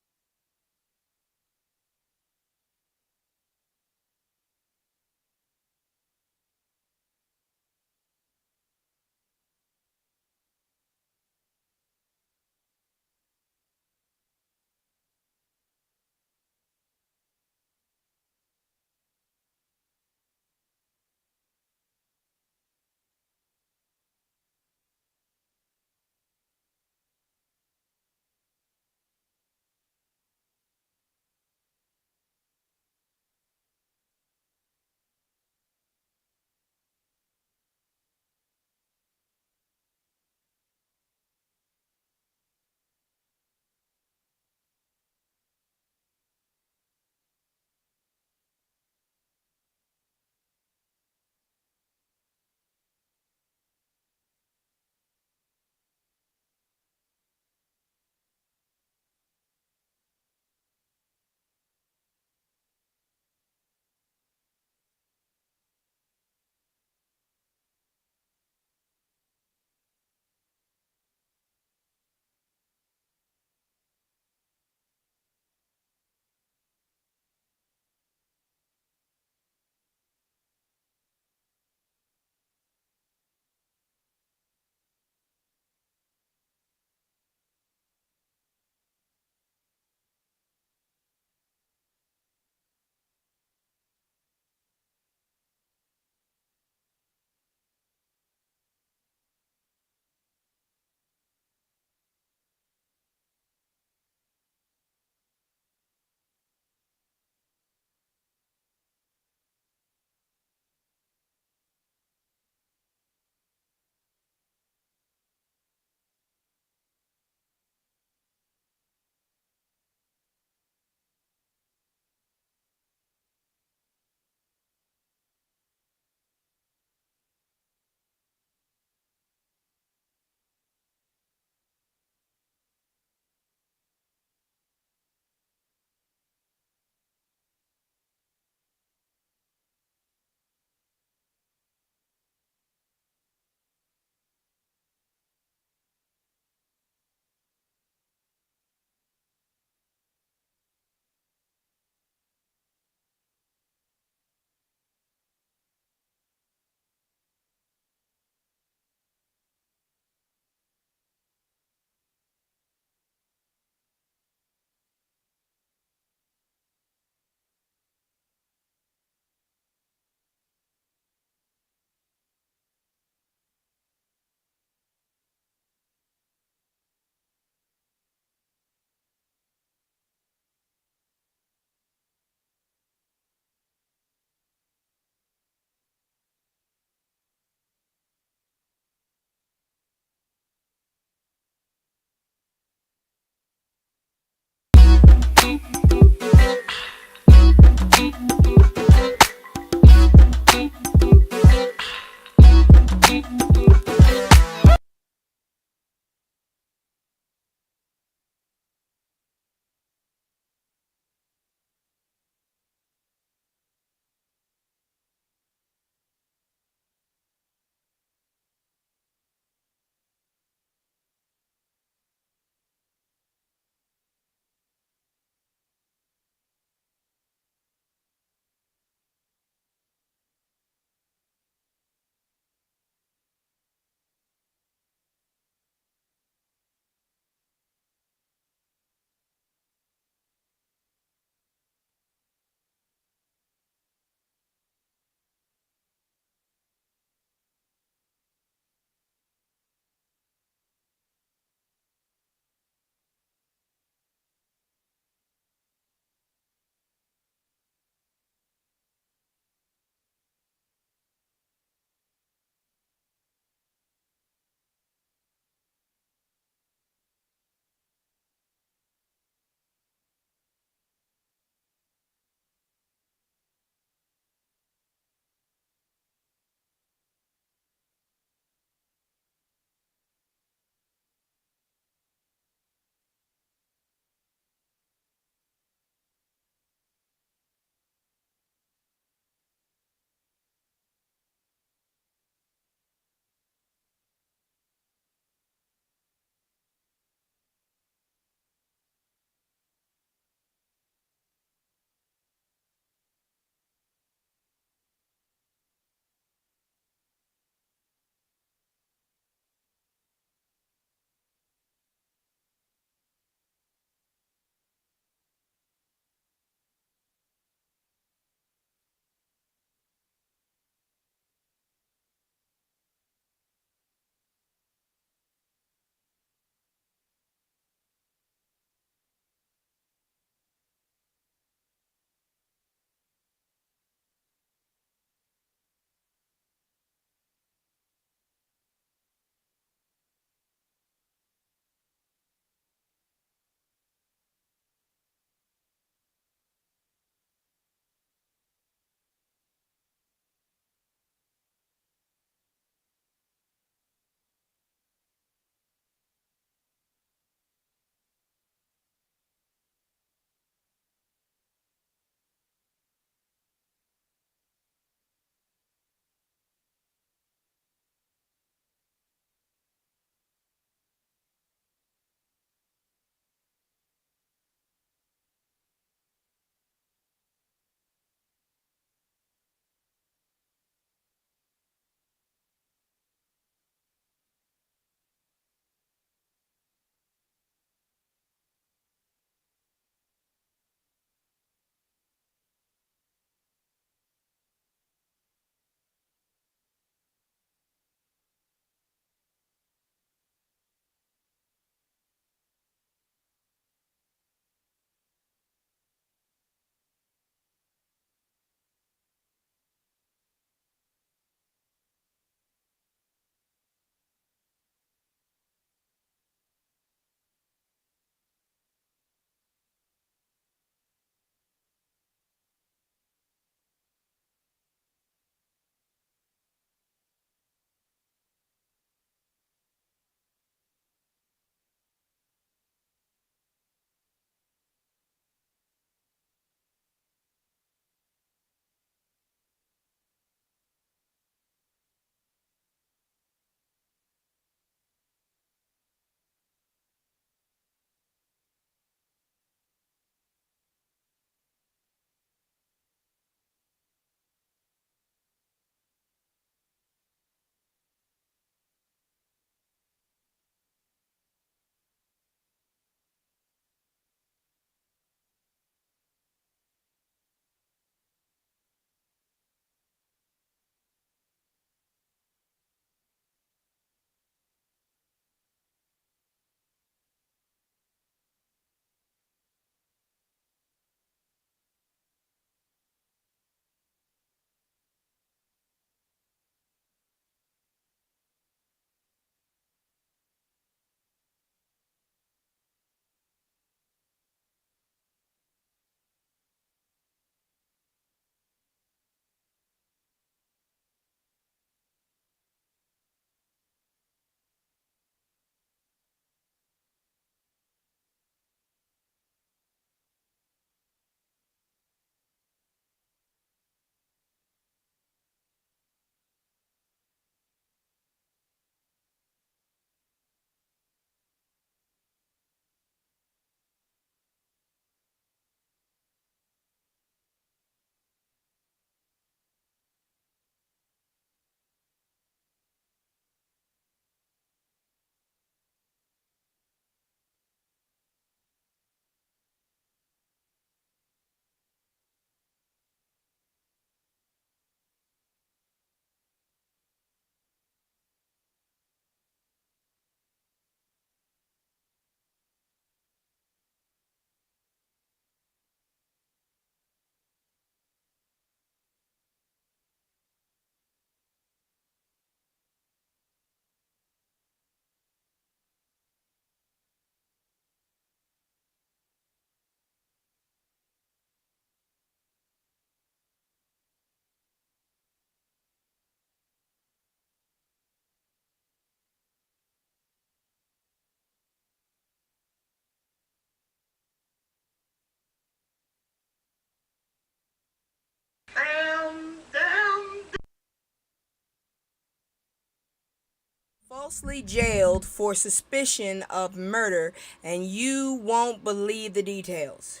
falsely jailed for suspicion of murder, and you won't believe the details.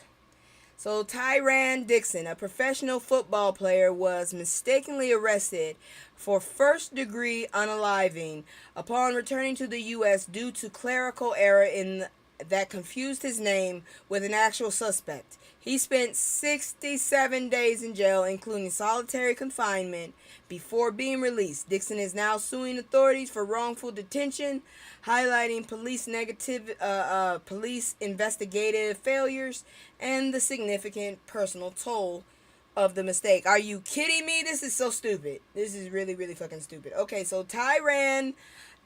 So, Tyran Dixon, a professional football player, was mistakenly arrested for first-degree unaliving upon returning to the U.S. due to clerical error that confused his name with an actual suspect. He spent 67 days in jail, including solitary confinement, before being released. Dixon is now suing authorities for wrongful detention, highlighting police investigative failures and the significant personal toll of the mistake. Are you kidding me? This is so stupid. This is really, really fucking stupid. Okay, so Tyran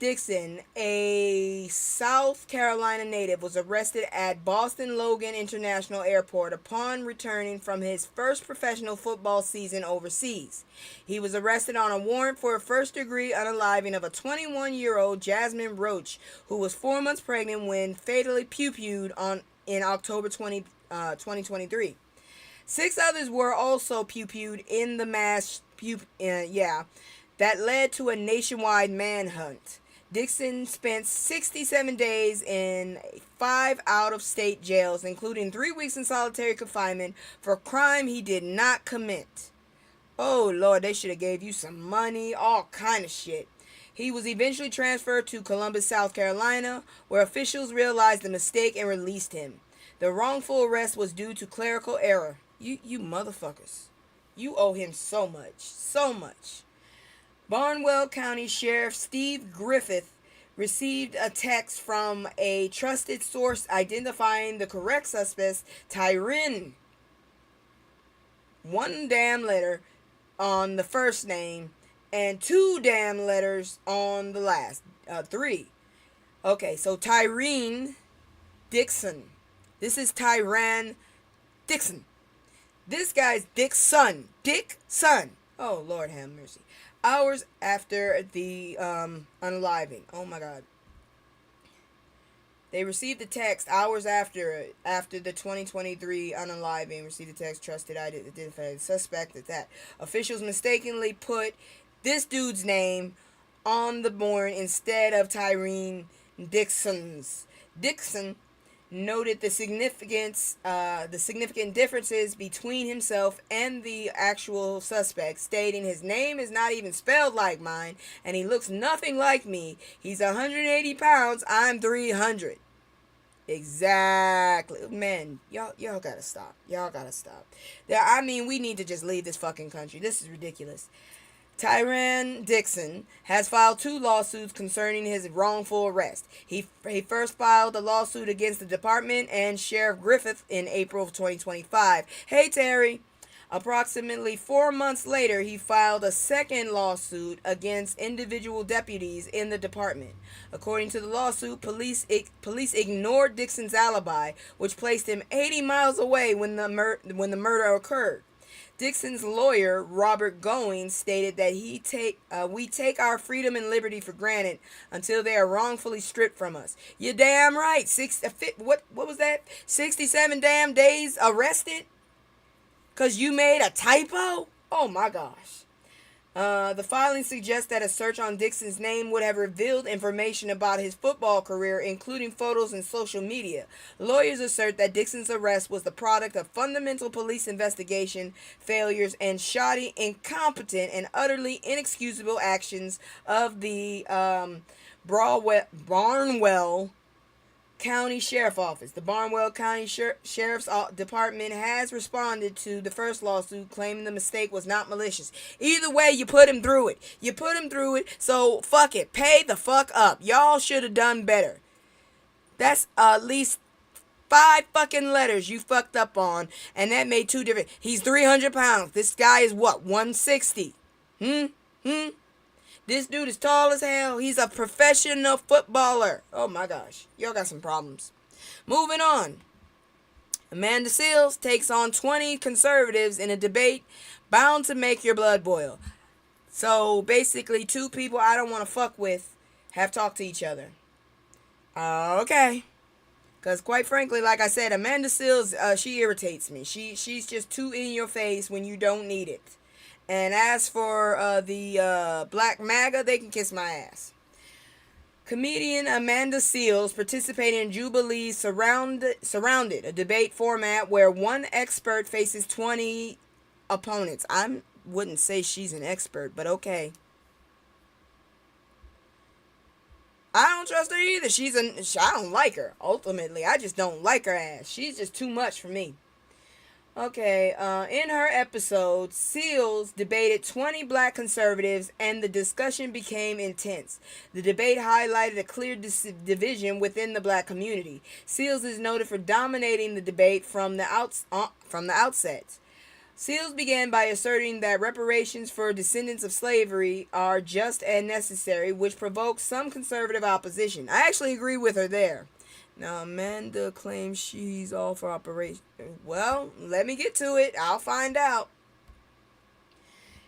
Dixon, a South Carolina native, was arrested at Boston Logan International Airport upon returning from his first professional football season overseas. He was arrested on a warrant for a first-degree unaliving of a 21-year-old Jasmine Roach, who was 4 months pregnant when fatally pew-pewed in October 2023. 6 others were also pew-pewed in the mass that led to a nationwide manhunt. Dixon spent 67 days in 5 out-of-state jails, including 3 weeks in solitary confinement for a crime he did not commit. Oh, Lord, they should have gave you some money, all kind of shit. He was eventually transferred to Columbus, South Carolina, where officials realized the mistake and released him. The wrongful arrest was due to clerical error. You motherfuckers. You owe him so much. So much. Barnwell County Sheriff Steve Griffith received a text from a trusted source identifying the correct suspect, Tyran. 1 damn letter on the first name and 2 damn letters on the last. 3. Okay, so Tyran Dixon. This is Tyran Dixon. This guy's Dick's son. Dick's son. Oh, Lord have mercy. Hours after the unaliving. Oh, my God. They received the text hours after the 2023 unaliving. Received the text, trusted identified suspect at that. Officials mistakenly put this dude's name on the warrant instead of Tyran Dixon's. Dixon noted the significant differences between himself and the actual suspect, stating his name is not even spelled like mine, and he looks nothing like me. He's 180 pounds, I'm 300. Exactly. Man, y'all gotta stop. Y'all gotta stop. I mean, we need to just leave this fucking country. This is ridiculous. Tyran Dixon has filed 2 lawsuits concerning his wrongful arrest. He first filed a lawsuit against the department and Sheriff Griffith in April of 2025. Hey, Terry. Approximately 4 months later, he filed a second lawsuit against individual deputies in the department. According to the lawsuit, police ignored Dixon's alibi, which placed him 80 miles away when the murder occurred. Dixon's lawyer, Robert Goings, stated that we take our freedom and liberty for granted until they are wrongfully stripped from us. You're damn right. What was that? 67 damn days arrested? Because you made a typo? Oh my gosh. The filing suggests that a search on Dixon's name would have revealed information about his football career, including photos and social media. Lawyers assert that Dixon's arrest was the product of fundamental police investigation failures and shoddy, incompetent, and utterly inexcusable actions of the Barnwell County Sheriff Office. The Barnwell County Sheriff's Department has responded to the first lawsuit, claiming the mistake was not malicious. Either way, you put him through it. So fuck it. Pay the fuck up. Y'all should have done better. That's at least 5 fucking letters you fucked up on, and that made 2 different. He's 300 pounds. This guy is what? 160. This dude is tall as hell. He's a professional footballer. Oh my gosh. Y'all got some problems. Moving on. Amanda Seales takes on 20 conservatives in a debate bound to make your blood boil. So basically, 2 people I don't want to fuck with have talked to each other. Okay. Because quite frankly, like I said, Amanda Seales, she irritates me. She's just too in your face when you don't need it. And as for the Black MAGA, they can kiss my ass. Comedian Amanda Seales participated in Jubilee's Surrounded, a debate format where one expert faces 20 opponents. I wouldn't say she's an expert, but okay. I don't trust her either. I don't like her. Ultimately, I just don't like her ass. She's just too much for me. Okay, in her episode, Seals debated 20 black conservatives and the discussion became intense. The debate highlighted a clear division within the black community. Seals is noted for dominating the debate from the outset. Seals began by asserting that reparations for descendants of slavery are just and necessary, which provoked some conservative opposition. I actually agree with her there. Now, Amanda claims she's all for operation. Well, let me get to it. I'll find out.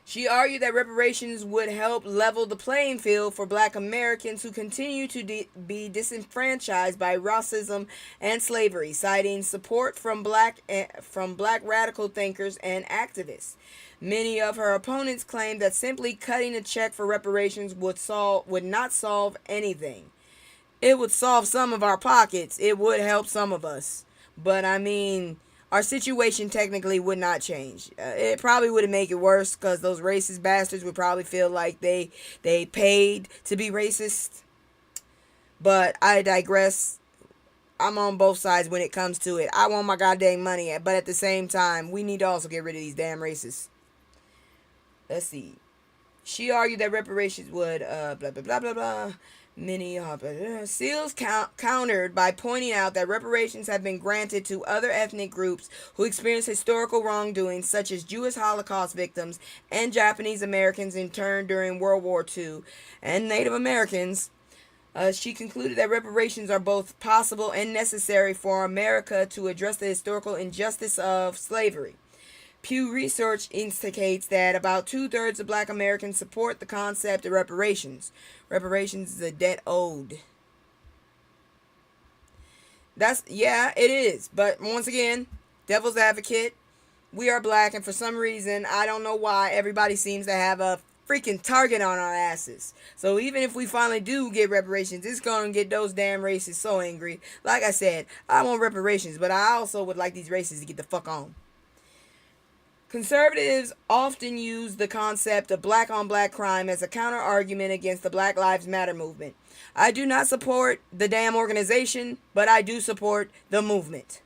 She argued that reparations would help level the playing field for black Americans who continue to be disenfranchised by racism and slavery, citing support from black radical thinkers and activists. Many of her opponents claimed that simply cutting a check for reparations would not solve anything. It would solve some of our pockets. It would help some of us. But I mean, our situation technically would not change. It probably would make it worse because those racist bastards would probably feel like they paid to be racist. But I digress. I'm on both sides when it comes to it. I want my goddamn money, but at the same time, we need to also get rid of these damn racists. Let's see. She argued that reparations would blah blah blah blah blah. Seals countered by pointing out that reparations have been granted to other ethnic groups who experienced historical wrongdoing, such as Jewish Holocaust victims and Japanese Americans interned during World War II, and Native Americans. She concluded that reparations are both possible and necessary for America to address the historical injustice of slavery. Pew Research indicates that about 2/3 of black Americans support the concept of reparations. Reparations is a debt owed. Yeah, it is. But once again, devil's advocate, we are black, and for some reason, I don't know why, everybody seems to have a freaking target on our asses. So even if we finally do get reparations, it's going to get those damn racists so angry. Like I said, I want reparations, but I also would like these racists to get the fuck on. Conservatives often use the concept of black-on-black crime as a counter-argument against the Black Lives Matter movement. I do not support the damn organization, but I do support the movement.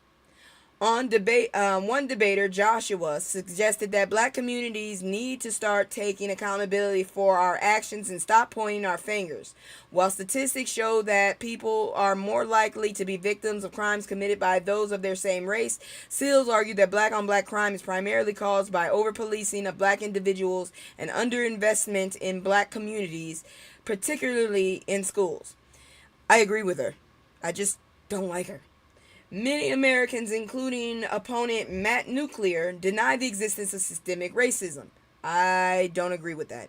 One debater, Joshua, suggested that black communities need to start taking accountability for our actions and stop pointing our fingers. While statistics show that people are more likely to be victims of crimes committed by those of their same race, Seals argued that black-on-black crime is primarily caused by over-policing of black individuals and underinvestment in black communities, particularly in schools. I agree with her. I just don't like her. Many Americans, including opponent Matt Nuclear, deny the existence of systemic racism. I don't agree with that.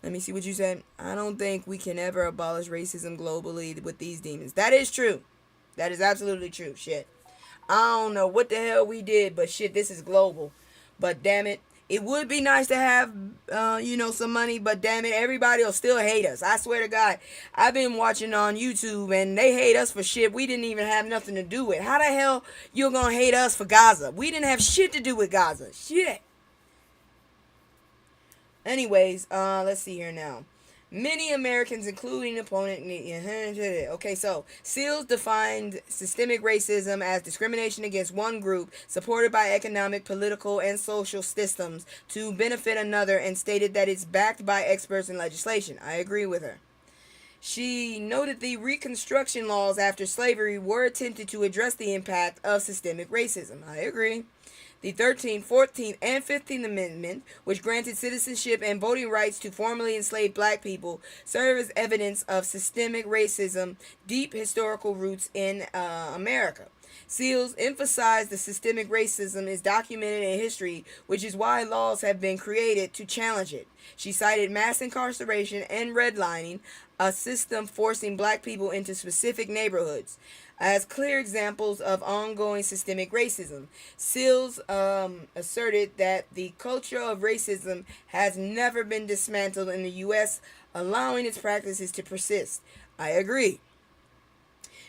Let me see what you said. I don't think we can ever abolish racism globally with these demons. That is true. That is absolutely true. Shit. I don't know what the hell we did, but shit, this is global. But damn it. It would be nice to have, some money, but damn it, everybody will still hate us. I swear to God, I've been watching on YouTube, and they hate us for shit we didn't even have nothing to do with. How the hell you gonna hate us for Gaza? We didn't have shit to do with Gaza. Shit. Anyways, let's see here now. Many Americans, including opponent... Okay, so Seals defined systemic racism as discrimination against one group supported by economic, political, and social systems to benefit another, and stated that it's backed by experts in legislation. I agree with her. She noted the Reconstruction laws after slavery were attempted to address the impact of systemic racism. I agree. The 13th, 14th, and 15th Amendment, which granted citizenship and voting rights to formerly enslaved black people, serve as evidence of systemic racism, deep historical roots in America. Seals emphasized that systemic racism is documented in history, which is why laws have been created to challenge it. She cited mass incarceration and redlining, a system forcing black people into specific neighborhoods, as clear examples of ongoing systemic racism. Seals asserted that the culture of racism has never been dismantled in the U.S., allowing its practices to persist. I agree.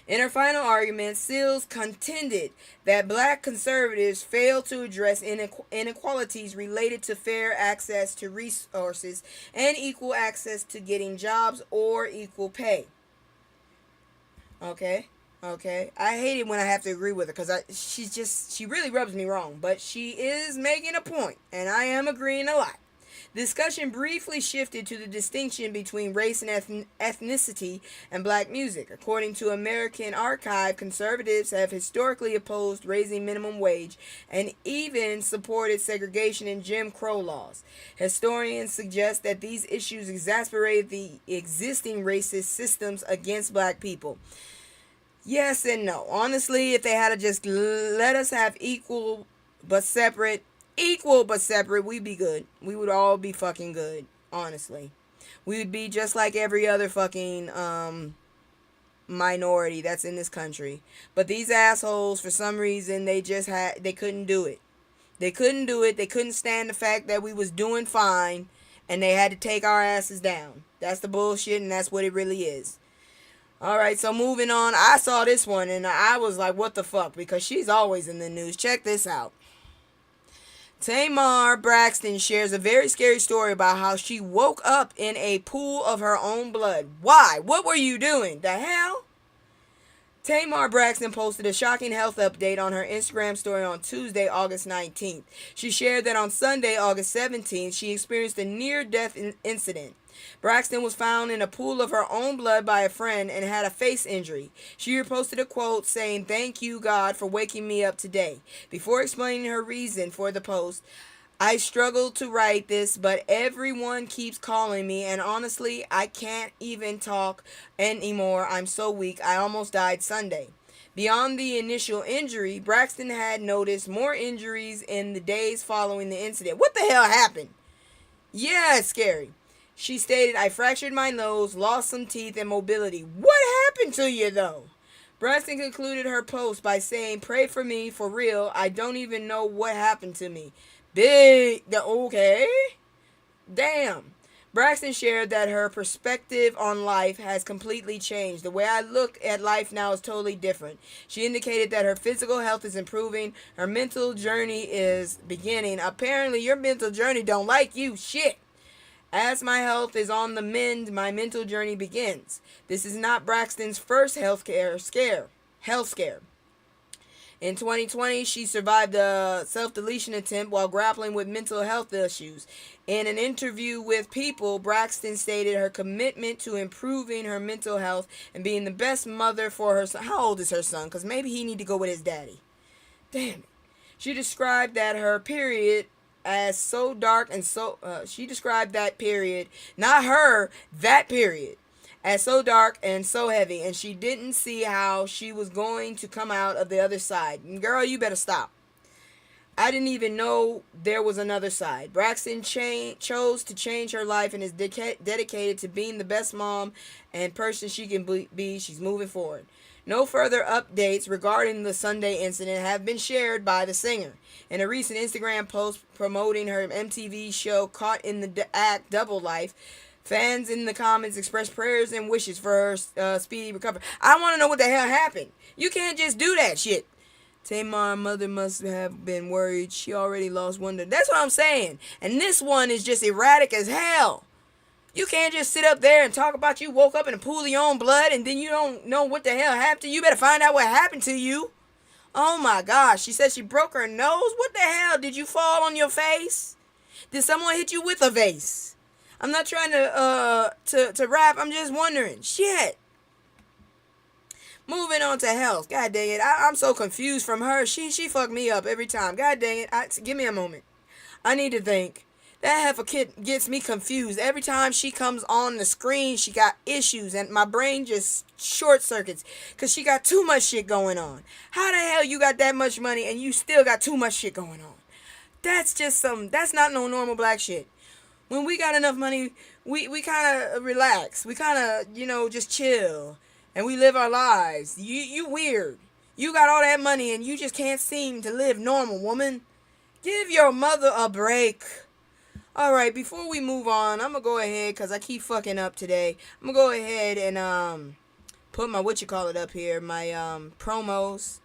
In her final argument, Seals contended that black conservatives failed to address inequalities related to fair access to resources and equal access to getting jobs or equal pay. Okay? Okay? I hate it when I have to agree with her because she really rubs me wrong. But she is making a point, and I am agreeing a lot. Discussion briefly shifted to the distinction between race and ethnicity and black music. According to American Archive, conservatives have historically opposed raising minimum wage and even supported segregation and Jim Crow laws. Historians suggest that these issues exacerbated the existing racist systems against black people. Yes and no. Honestly, if they had to just let us have equal but separate, we'd be good. We would all be fucking good, honestly. We would be just like every other fucking minority that's in this country. But these assholes, for some reason, they couldn't do it. They couldn't do it. They couldn't stand the fact that we was doing fine, and they had to take our asses down. That's the bullshit, and that's what it really is. Alright, so moving on. I saw this one, and I was like, what the fuck? Because she's always in the news. Check this out. Tamar Braxton shares a very scary story about how she woke up in a pool of her own blood. Why? What were you doing? The hell? Tamar Braxton posted a shocking health update on her Instagram story on Tuesday, August 19th. She shared that on Sunday, August 17th, she experienced a near-death incident. Braxton was found in a pool of her own blood by a friend and had a face injury. She reposted a quote saying, "Thank you, God, for waking me up today." Before explaining her reason for the post, "I struggled to write this, but everyone keeps calling me, and honestly, I can't even talk anymore. I'm so weak. I almost died Sunday." Beyond the initial injury, Braxton had noticed more injuries in the days following the incident. What the hell happened? Yeah, it's scary. She stated, "I fractured my nose, lost some teeth and mobility." What happened to you, though? Braxton concluded her post by saying, "Pray for me, for real. I don't even know what happened to me." Okay. Damn. Braxton shared that her perspective on life has completely changed. "The way I look at life now is totally different." She indicated that her physical health is improving. Her mental journey is beginning. Apparently, your mental journey don't like you. Shit. "As my health is on the mend, my mental journey begins." This is not Braxton's first health scare. In 2020, she survived a self-deletion attempt while grappling with mental health issues. In an interview with People, Braxton stated her commitment to improving her mental health and being the best mother for her son. How old is her son? Because maybe he need to go with his daddy. Damn it. She described that her period as so dark and she described that period, not her, that period, as so dark and so heavy, and she didn't see how she was going to come out of the other side. Girl, you better stop. "I didn't even know there was another side." Braxton chose to change her life and is dedicated to being the best mom and person she can be. She's moving forward. No further updates regarding the Sunday incident have been shared by the singer. In a recent Instagram post promoting her MTV show Caught in the Act Double Life, fans in the comments expressed prayers and wishes for her speedy recovery. I want to know what the hell happened. You can't just do that shit. Tamar's mother must have been worried. She already lost one. That's what I'm saying. And this one is just erratic as hell. You can't just sit up there and talk about you woke up in a pool of your own blood and then you don't know what the hell happened to you. You better find out what happened to you. Oh my gosh. She said she broke her nose. What the hell? Did you fall on your face? Did someone hit you with a vase? I'm not trying to rap. I'm just wondering. Shit. Moving on to health. God dang it. I'm so confused from her. She fucked me up every time. God dang it. Give me a moment. I need to think. That heifer kid gets me confused. Every time she comes on the screen, she got issues, and my brain just short circuits because she got too much shit going on. How the hell you got that much money and you still got too much shit going on? That's not no normal black shit. When we got enough money, we kind of relax. We kind of, just chill. And we live our lives. You weird. You got all that money and you just can't seem to live normal, woman. Give your mother a break. Alright, before we move on, I'm going to go ahead, because I keep fucking up today. I'm going to go ahead and put my up here, my promos.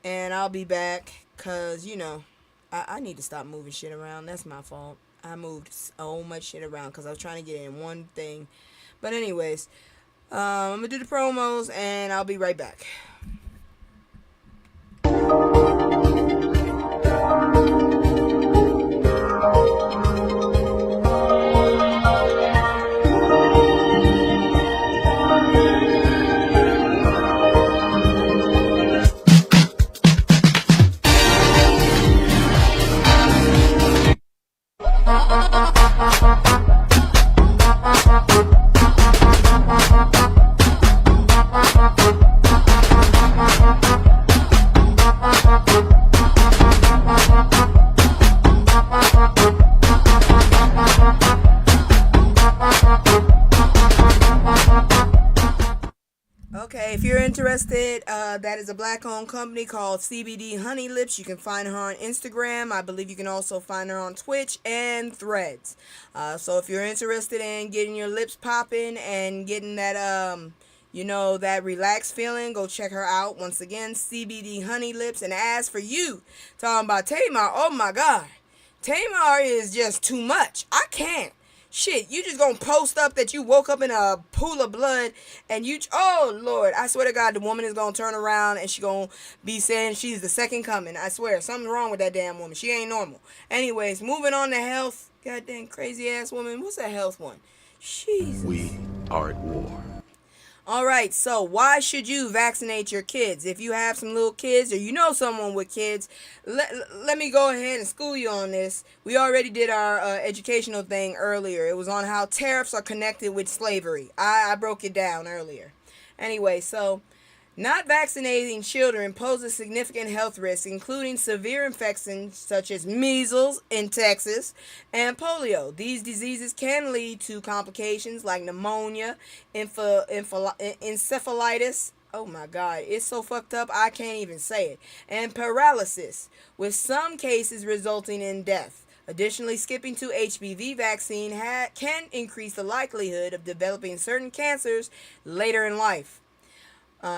And I'll be back, because, I need to stop moving shit around. That's my fault. I moved so much shit around because I was trying to get in one thing. But anyways, I'm going to do the promos and I'll be right back. Okay, if you're interested, that is a black-owned company called CBD Honey Lips. You can find her on Instagram. I believe you can also find her on Twitch and Threads. So if you're interested in getting your lips popping and getting that, that relaxed feeling, go check her out. Once again, CBD Honey Lips. And as for you, talking about Tamar, oh my God. Tamar is just too much. I can't. Shit, you just gonna post up that you woke up in a pool of blood and oh Lord, I swear to God, the woman is gonna turn around and she gonna be saying she's the second coming. I swear, something's wrong with that damn woman. She ain't normal. Anyways, moving on to health. Goddamn crazy ass woman. What's that health one? Jesus. We are at war. Alright, so why should you vaccinate your kids? If you have some little kids or you know someone with kids, let me go ahead and school you on this. We already did our educational thing earlier. It was on how tariffs are connected with slavery. I broke it down earlier. Anyway, so not vaccinating children poses significant health risks, including severe infections such as measles in Texas and polio. These diseases can lead to complications like pneumonia, encephalitis. Oh my God, it's so fucked up I can't even say it. And paralysis, with some cases resulting in death. Additionally, skipping to HPV vaccine can increase the likelihood of developing certain cancers later in life.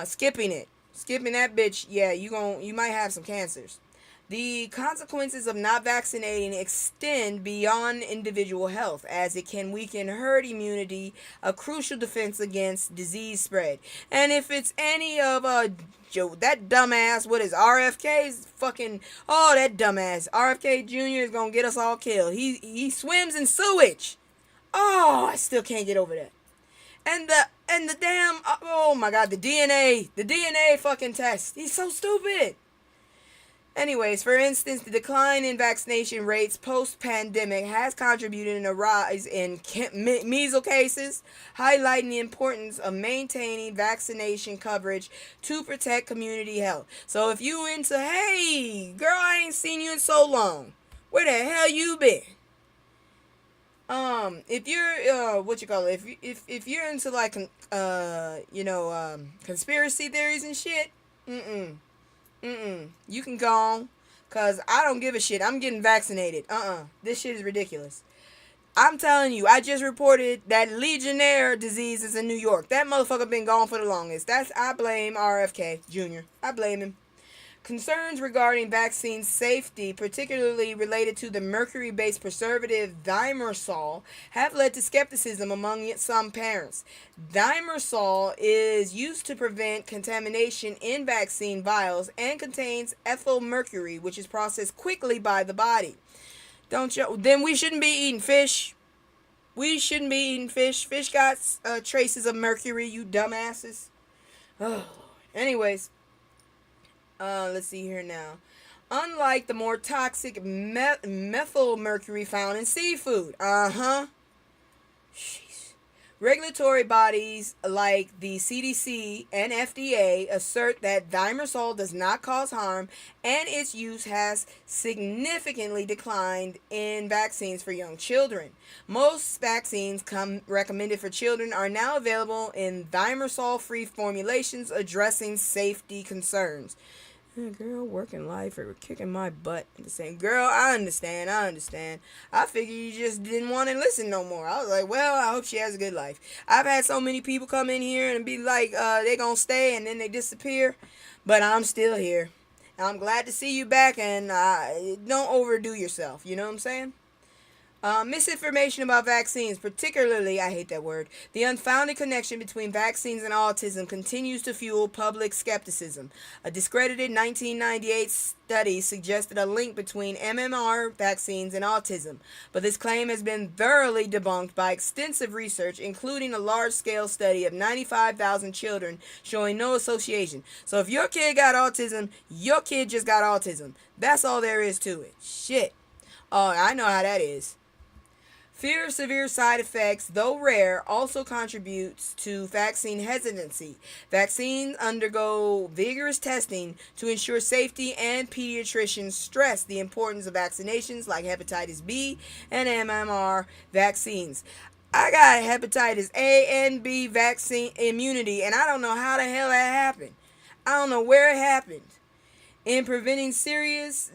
Skipping that bitch, yeah, you might have some cancers. The consequences of not vaccinating extend beyond individual health, as it can weaken herd immunity, a crucial defense against disease spread. And if it's any of that dumbass, what is RFK's fucking, that dumbass RFK Jr. is gonna get us all killed. He swims in sewage. Oh, I still can't get over that. And the damn, oh my God, the DNA fucking test. He's so stupid. Anyways, for instance, the decline in vaccination rates post-pandemic has contributed in a rise in measles cases, highlighting the importance of maintaining vaccination coverage to protect community health. So if you into, hey, girl, I ain't seen you in so long. Where the hell you been? If you're if you're into like conspiracy theories and shit, you can go on, cause I don't give a shit. I'm getting vaccinated. This shit is ridiculous. I'm telling you, I just reported that Legionnaire disease is in New York. That motherfucker been gone for the longest. I blame RFK Jr. I blame him. Concerns regarding vaccine safety, particularly related to the mercury-based preservative thimerosal, have led to skepticism among some parents. Thimerosal is used to prevent contamination in vaccine vials and contains ethyl mercury, which is processed quickly by the body. Then we shouldn't be eating fish. We shouldn't be eating fish. Fish got traces of mercury, you dumbasses. Oh, anyways. Let's see here now. unlike the more toxic methyl mercury found in seafood. Regulatory bodies like the CDC and FDA assert that thimerosal does not cause harm, and its use has significantly declined in vaccines for young children. Most vaccines recommended for children are now available in thimerosal-free formulations addressing safety concerns. Girl, working life or kicking my butt. And saying, girl, I understand. I figured you just didn't want to listen no more. I was like, well, I hope she has a good life. I've had so many people come in here and be like, they gonna stay and then they disappear. But I'm still here. And I'm glad to see you back, and don't overdo yourself. You know what I'm saying? Misinformation about vaccines, particularly, I hate that word, the unfounded connection between vaccines and autism continues to fuel public skepticism. A discredited 1998 study suggested a link between MMR vaccines and autism, but this claim has been thoroughly debunked by extensive research, including a large-scale study of 95,000 children showing no association. So if your kid got autism, your kid just got autism. That's all there is to it. Shit. Oh, I know how that is. Fear of severe side effects, though rare, also contributes to vaccine hesitancy. Vaccines undergo vigorous testing to ensure safety, and pediatricians stress the importance of vaccinations like hepatitis B and MMR vaccines. I got hepatitis A and B vaccine immunity, and I don't know how the hell that happened. I don't know where it happened. In preventing serious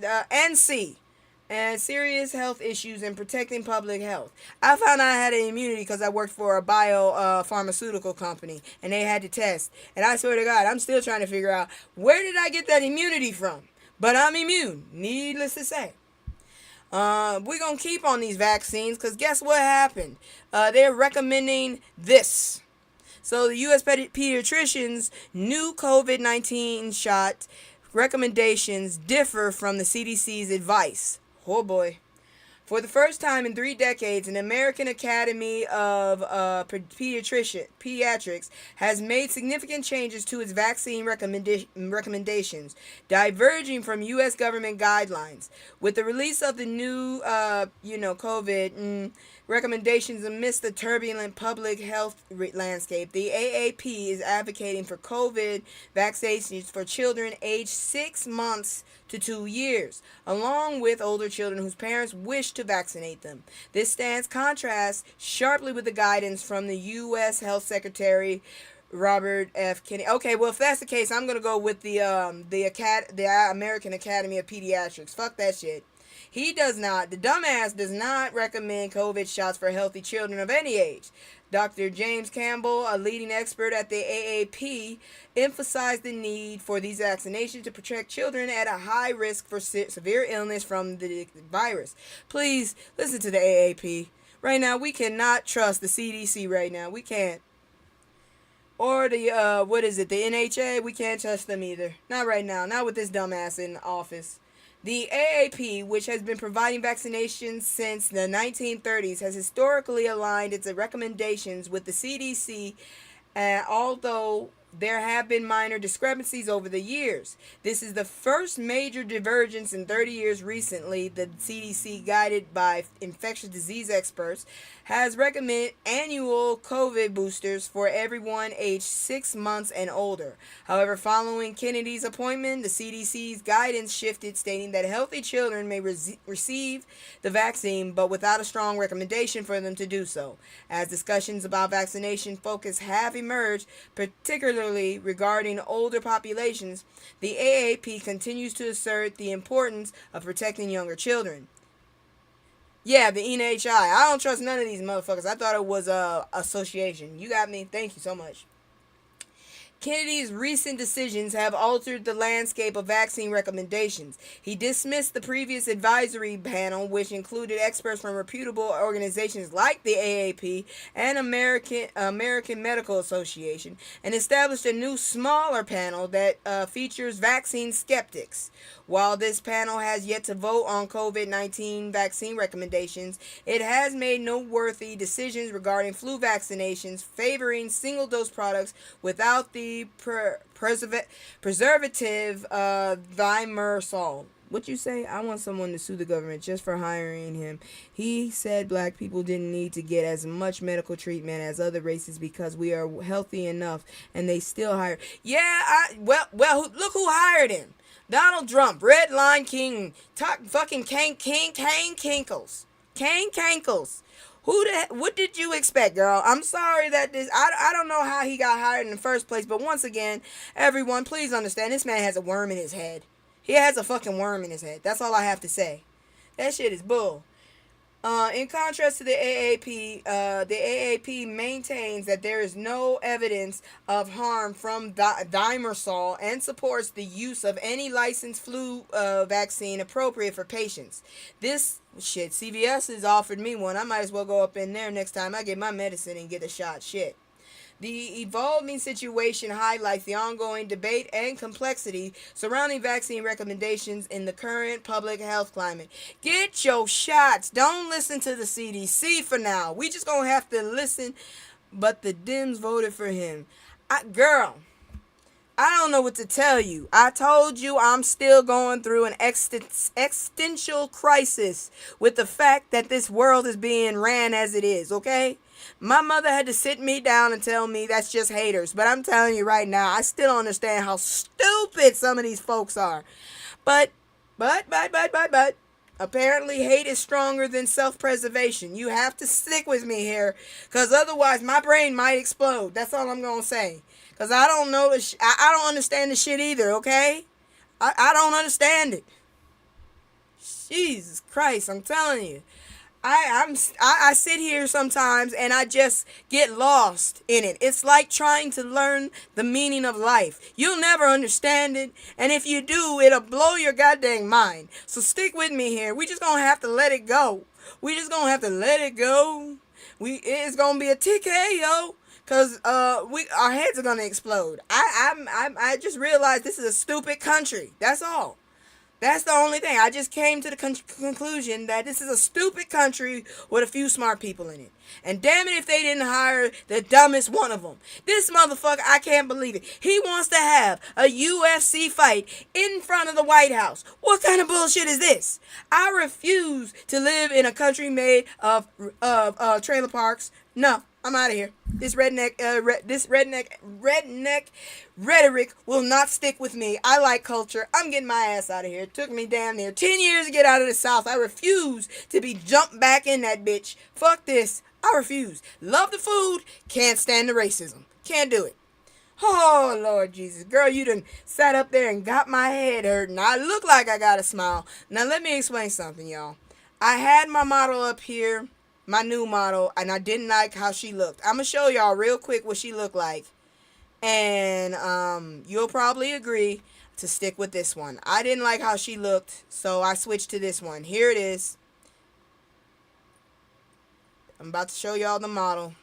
serious health issues and protecting public health. I found out I had an immunity because I worked for a pharmaceutical company, and they had to test. And I swear to God, I'm still trying to figure out where did I get that immunity from. But I'm immune, needless to say. We're going to keep on these vaccines because guess what happened? They're recommending this. So the U.S. pediatricians' new COVID-19 shot recommendations differ from the CDC's advice. Oh boy. For the first time in 3 decades, an American Academy of Pediatrics has made significant changes to its vaccine recommendations, diverging from U.S. government guidelines. With the release of the new, COVID recommendations amidst the turbulent public health landscape, the AAP is advocating for COVID vaccinations for children aged 6 months to 2 years, along with older children whose parents wish to vaccinate them. This stance contrasts sharply with the guidance from the U.S. Health Secretary Robert F. Kennedy. Okay, well, if that's the case, I'm gonna go with the American Academy of Pediatrics. Fuck that shit. The dumbass does not recommend COVID shots for healthy children of any age. Dr. James Campbell, a leading expert at the AAP, emphasized the need for these vaccinations to protect children at a high risk for severe illness from the virus. Please listen to the AAP. Right now, we cannot trust the CDC right now. We can't. Or the the NHA? We can't trust them either. Not right now. Not with this dumbass in office. The AAP, which has been providing vaccinations since the 1930s, has historically aligned its recommendations with the CDC, although there have been minor discrepancies over the years. This is the first major divergence in 30 years. Recently, the CDC, guided by infectious disease experts, has recommended annual COVID boosters for everyone aged 6 months and older. However, following Kennedy's appointment, the CDC's guidance shifted, stating that healthy children may receive the vaccine, but without a strong recommendation for them to do so. As discussions about vaccination focus have emerged, particularly regarding older populations, the AAP continues to assert the importance of protecting younger children. Yeah, the NHI. I don't trust none of these motherfuckers. I thought it was a association. You got me. Thank you so much. Kennedy's recent decisions have altered the landscape of vaccine recommendations. He dismissed the previous advisory panel, which included experts from reputable organizations like the AAP and American Medical Association, and established a new, smaller panel that features vaccine skeptics. While this panel has yet to vote on COVID-19 vaccine recommendations, it has made noteworthy decisions regarding flu vaccinations, favoring single-dose products without the preservative thimerosal. What you say? I want someone to sue the government just for hiring him. He said black people didn't need to get as much medical treatment as other races because we are healthy enough, and they still hire. Yeah, well, look who hired him. Donald Trump, Red Line King, fucking Kane Kinkles. Kane Kankles. What did you expect, girl? I'm sorry that I don't know how he got hired in the first place, but once again, everyone, please understand, this man has a worm in his head. He has a fucking worm in his head. That's all I have to say. That shit is bull. In contrast to the AAP maintains that there is no evidence of harm from Dimersol and supports the use of any licensed flu vaccine appropriate for patients. This shit, CVS has offered me one. I might as well go up in there next time I get my medicine and get a shot. Shit. The evolving situation highlights the ongoing debate and complexity surrounding vaccine recommendations in the current public health climate. Get your shots. Don't listen to the CDC for now. We just gonna have to listen. But the Dems voted for him. Girl, I don't know what to tell you. I told you I'm still going through an existential crisis with the fact that this world is being ran as it is, okay? My mother had to sit me down and tell me that's just haters. But I'm telling you right now, I still don't understand how stupid some of these folks are. But, apparently hate is stronger than self-preservation. You have to stick with me here, because otherwise my brain might explode. That's all I'm going to say. Because I don't know, I don't understand the shit either, okay? I don't understand it. Jesus Christ, I'm telling you. I sit here sometimes and I just get lost in it. It's like trying to learn the meaning of life. You'll never understand it, and if you do, it'll blow your goddamn mind. So stick with me here. We just gonna have to let it go. It's gonna be a TKO. Cause our heads are gonna explode. I just realized this is a stupid country. That's all. That's the only thing. I just came to the conclusion that this is a stupid country with a few smart people in it. And damn it if they didn't hire the dumbest one of them. This motherfucker, I can't believe it. He wants to have a UFC fight in front of the White House. What kind of bullshit is this? I refuse to live in a country made of trailer parks. No, I'm out of here. This redneck rhetoric will not stick with me. I like culture. I'm getting my ass out of here. It took me damn near 10 years to get out of the South. I refuse to be jumped back in that bitch. Fuck this. I refuse. Love the food. Can't stand the racism. Can't do it. Oh, Lord Jesus. Girl, you done sat up there and got my head hurting. I look like I got a smile. Now, let me explain something, y'all. I had my model up here. My new model, and I didn't like how she looked. I'm gonna show y'all real quick what she looked like, and you'll probably agree to stick with this one. I didn't like how she looked, so I switched to this one. Here it is. I'm about to show y'all the model,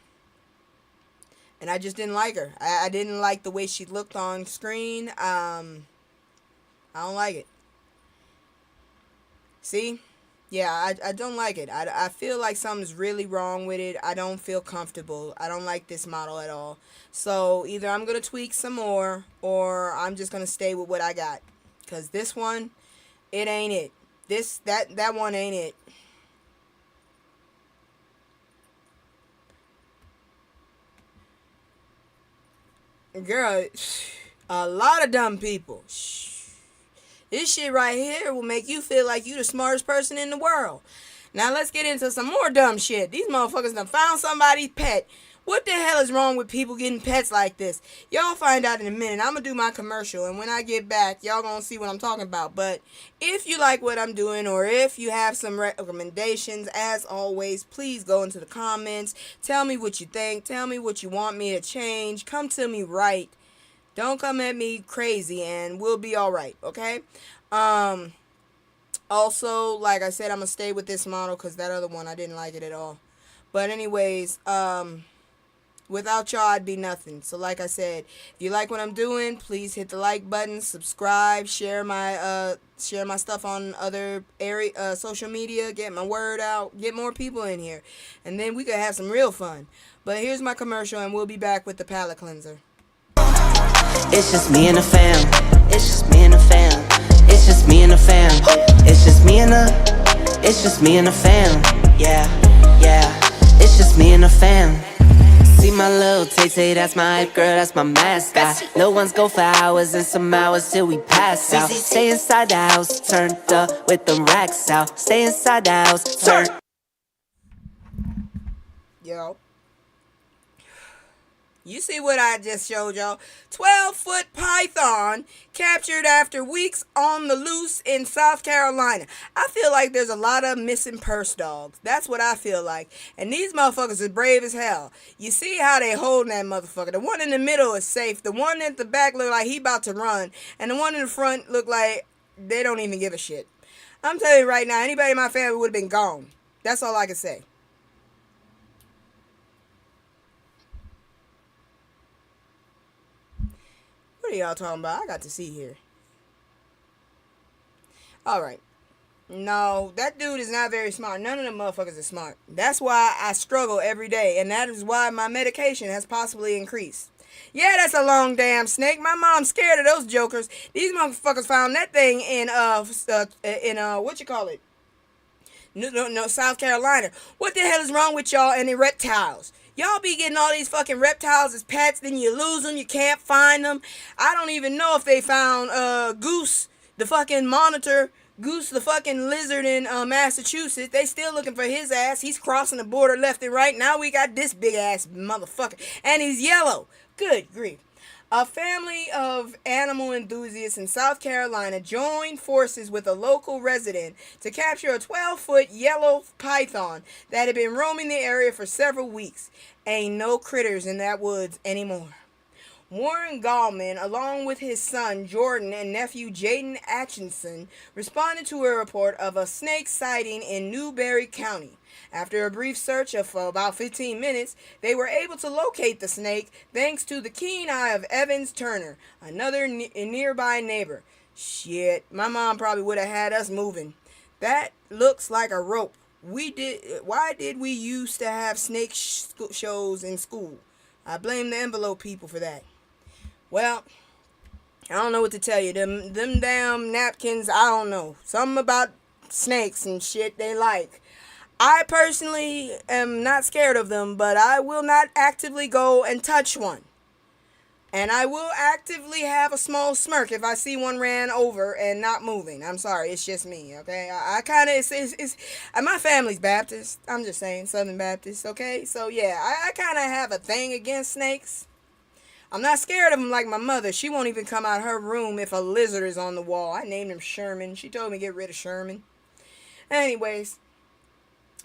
and I just didn't like her. I didn't like the way she looked on screen. I don't like it. See? Yeah, I don't like it. I feel like something's really wrong with it. I don't feel comfortable. I don't like this model at all. So either I'm going to tweak some more, or I'm just going to stay with what I got. Because this one, it ain't it. That one ain't it. Girl, a lot of dumb people. This shit right here will make you feel like you the smartest person in the world. Now let's get into some more dumb shit. These motherfuckers done found somebody's pet. What the hell is wrong with people getting pets like this? Y'all find out in a minute. I'm going to do my commercial, and when I get back, y'all going to see what I'm talking about. But if you like what I'm doing, or if you have some recommendations, as always, please go into the comments. Tell me what you think. Tell me what you want me to change. Come to me right. Don't come at me crazy, and we'll be all right, okay? Also, like I said, I'm going to stay with this model because that other one, I didn't like it at all. But anyways, without y'all, I'd be nothing. So like I said, if you like what I'm doing, please hit the like button, subscribe, share my stuff on other social media, get my word out, get more people in here. And then we could have some real fun. But here's my commercial, and we'll be back with the palate cleanser. It's just me and the fam. It's just me and the fam. It's just me and the fam. It's just me and it's just me and the fam. Yeah, yeah. It's just me and the fam. See my little Tay-Tay, that's my hype girl, that's my mascot. Little ones go for hours and some hours till we pass out. Stay inside the house, turned up with the racks out. Stay inside the house, turned. Yo. You see what I just showed y'all? 12-foot python captured after weeks on the loose in South Carolina. I feel like there's a lot of missing purse dogs. That's what I feel like. And these motherfuckers is brave as hell. You see how they holding that motherfucker. The one in the middle is safe. The one at the back look like he about to run. And the one in the front look like they don't even give a shit. I'm telling you right now, anybody in my family would have been gone. That's all I can say. What are y'all talking about? I got to see here. Alright. No, that dude is not very smart. None of them motherfuckers are smart. That's why I struggle every day. And that is why my medication has possibly increased. Yeah, that's a long damn snake. My mom's scared of those jokers. These motherfuckers found that thing in what you call it? No, South Carolina. What the hell is wrong with y'all and the reptiles? Y'all be getting all these fucking reptiles as pets, then you lose them, you can't find them. I don't even know if they found Goose, the fucking monitor, Goose, the fucking lizard in Massachusetts. They still looking for his ass. He's crossing the border left and right. Now we got this big ass motherfucker. And he's yellow. Good grief. A family of animal enthusiasts in South Carolina joined forces with a local resident to capture a 12-foot yellow python that had been roaming the area for several weeks. Ain't no critters in that woods anymore. Warren Gallman, along with his son Jordan and nephew Jaden Atchison, responded to a report of a snake sighting in Newberry County. After a brief search of about 15 minutes, they were able to locate the snake thanks to the keen eye of Evans Turner, another nearby neighbor. Shit, my mom probably would have had us moving. That looks like a rope. Why did we used to have snake shows in school? I blame the envelope people for that. Well, I don't know what to tell you. Them damn napkins, I don't know. Something about snakes and shit they like. I personally am not scared of them, but I will not actively go and touch one. And I will actively have a small smirk if I see one ran over and not moving. I'm sorry, it's just me, okay? I kind of, it's my family's Baptist. I'm just saying, Southern Baptist, okay? So, yeah, I kind of have a thing against snakes. I'm not scared of them like my mother. She won't even come out her room if a lizard is on the wall. I named him Sherman. She told me to get rid of Sherman. Anyways,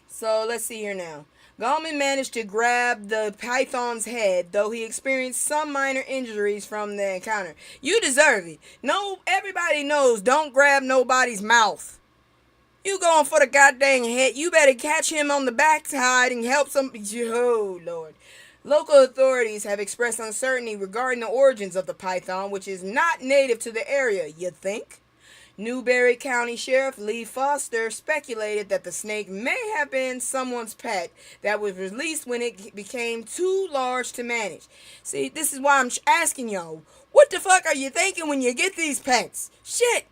so let's see here now. Gallman managed to grab the python's head, though he experienced some minor injuries from the encounter. You deserve it. No, everybody knows, don't grab nobody's mouth. You going for the goddamn head. You better catch him on the backside and help some. Oh, Lord. Local authorities have expressed uncertainty regarding the origins of the python, which is not native to the area, you think? Newberry County Sheriff Lee Foster speculated that the snake may have been someone's pet that was released when it became too large to manage. See, this is why I'm asking y'all, what the fuck are you thinking when you get these pets? Shit!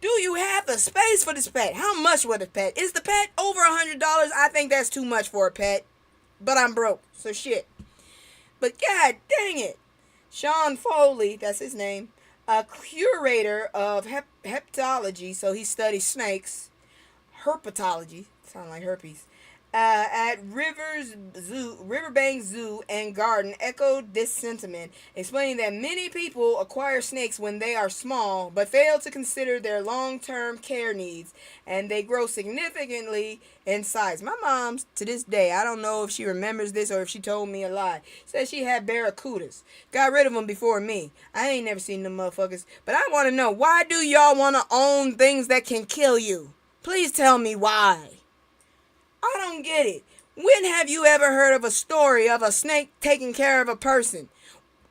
Do you have the space for this pet? How much for the pet? Is the pet over $100? I think that's too much for a pet. But I'm broke, so shit. But god dang it. Sean Foley, that's his name, a curator of hepatology, so he studies snakes, herpetology, sound like herpes, at Riverbank Zoo and Garden, echoed this sentiment, explaining that many people acquire snakes when they are small, but fail to consider their long-term care needs, and they grow significantly in size. My mom, to this day, I don't know if she remembers this or if she told me a lie, says she had barracudas. Got rid of them before me. I ain't never seen them motherfuckers. But I want to know, why do y'all want to own things that can kill you? Please tell me why. I don't get it. When have you ever heard of a story of a snake taking care of a person?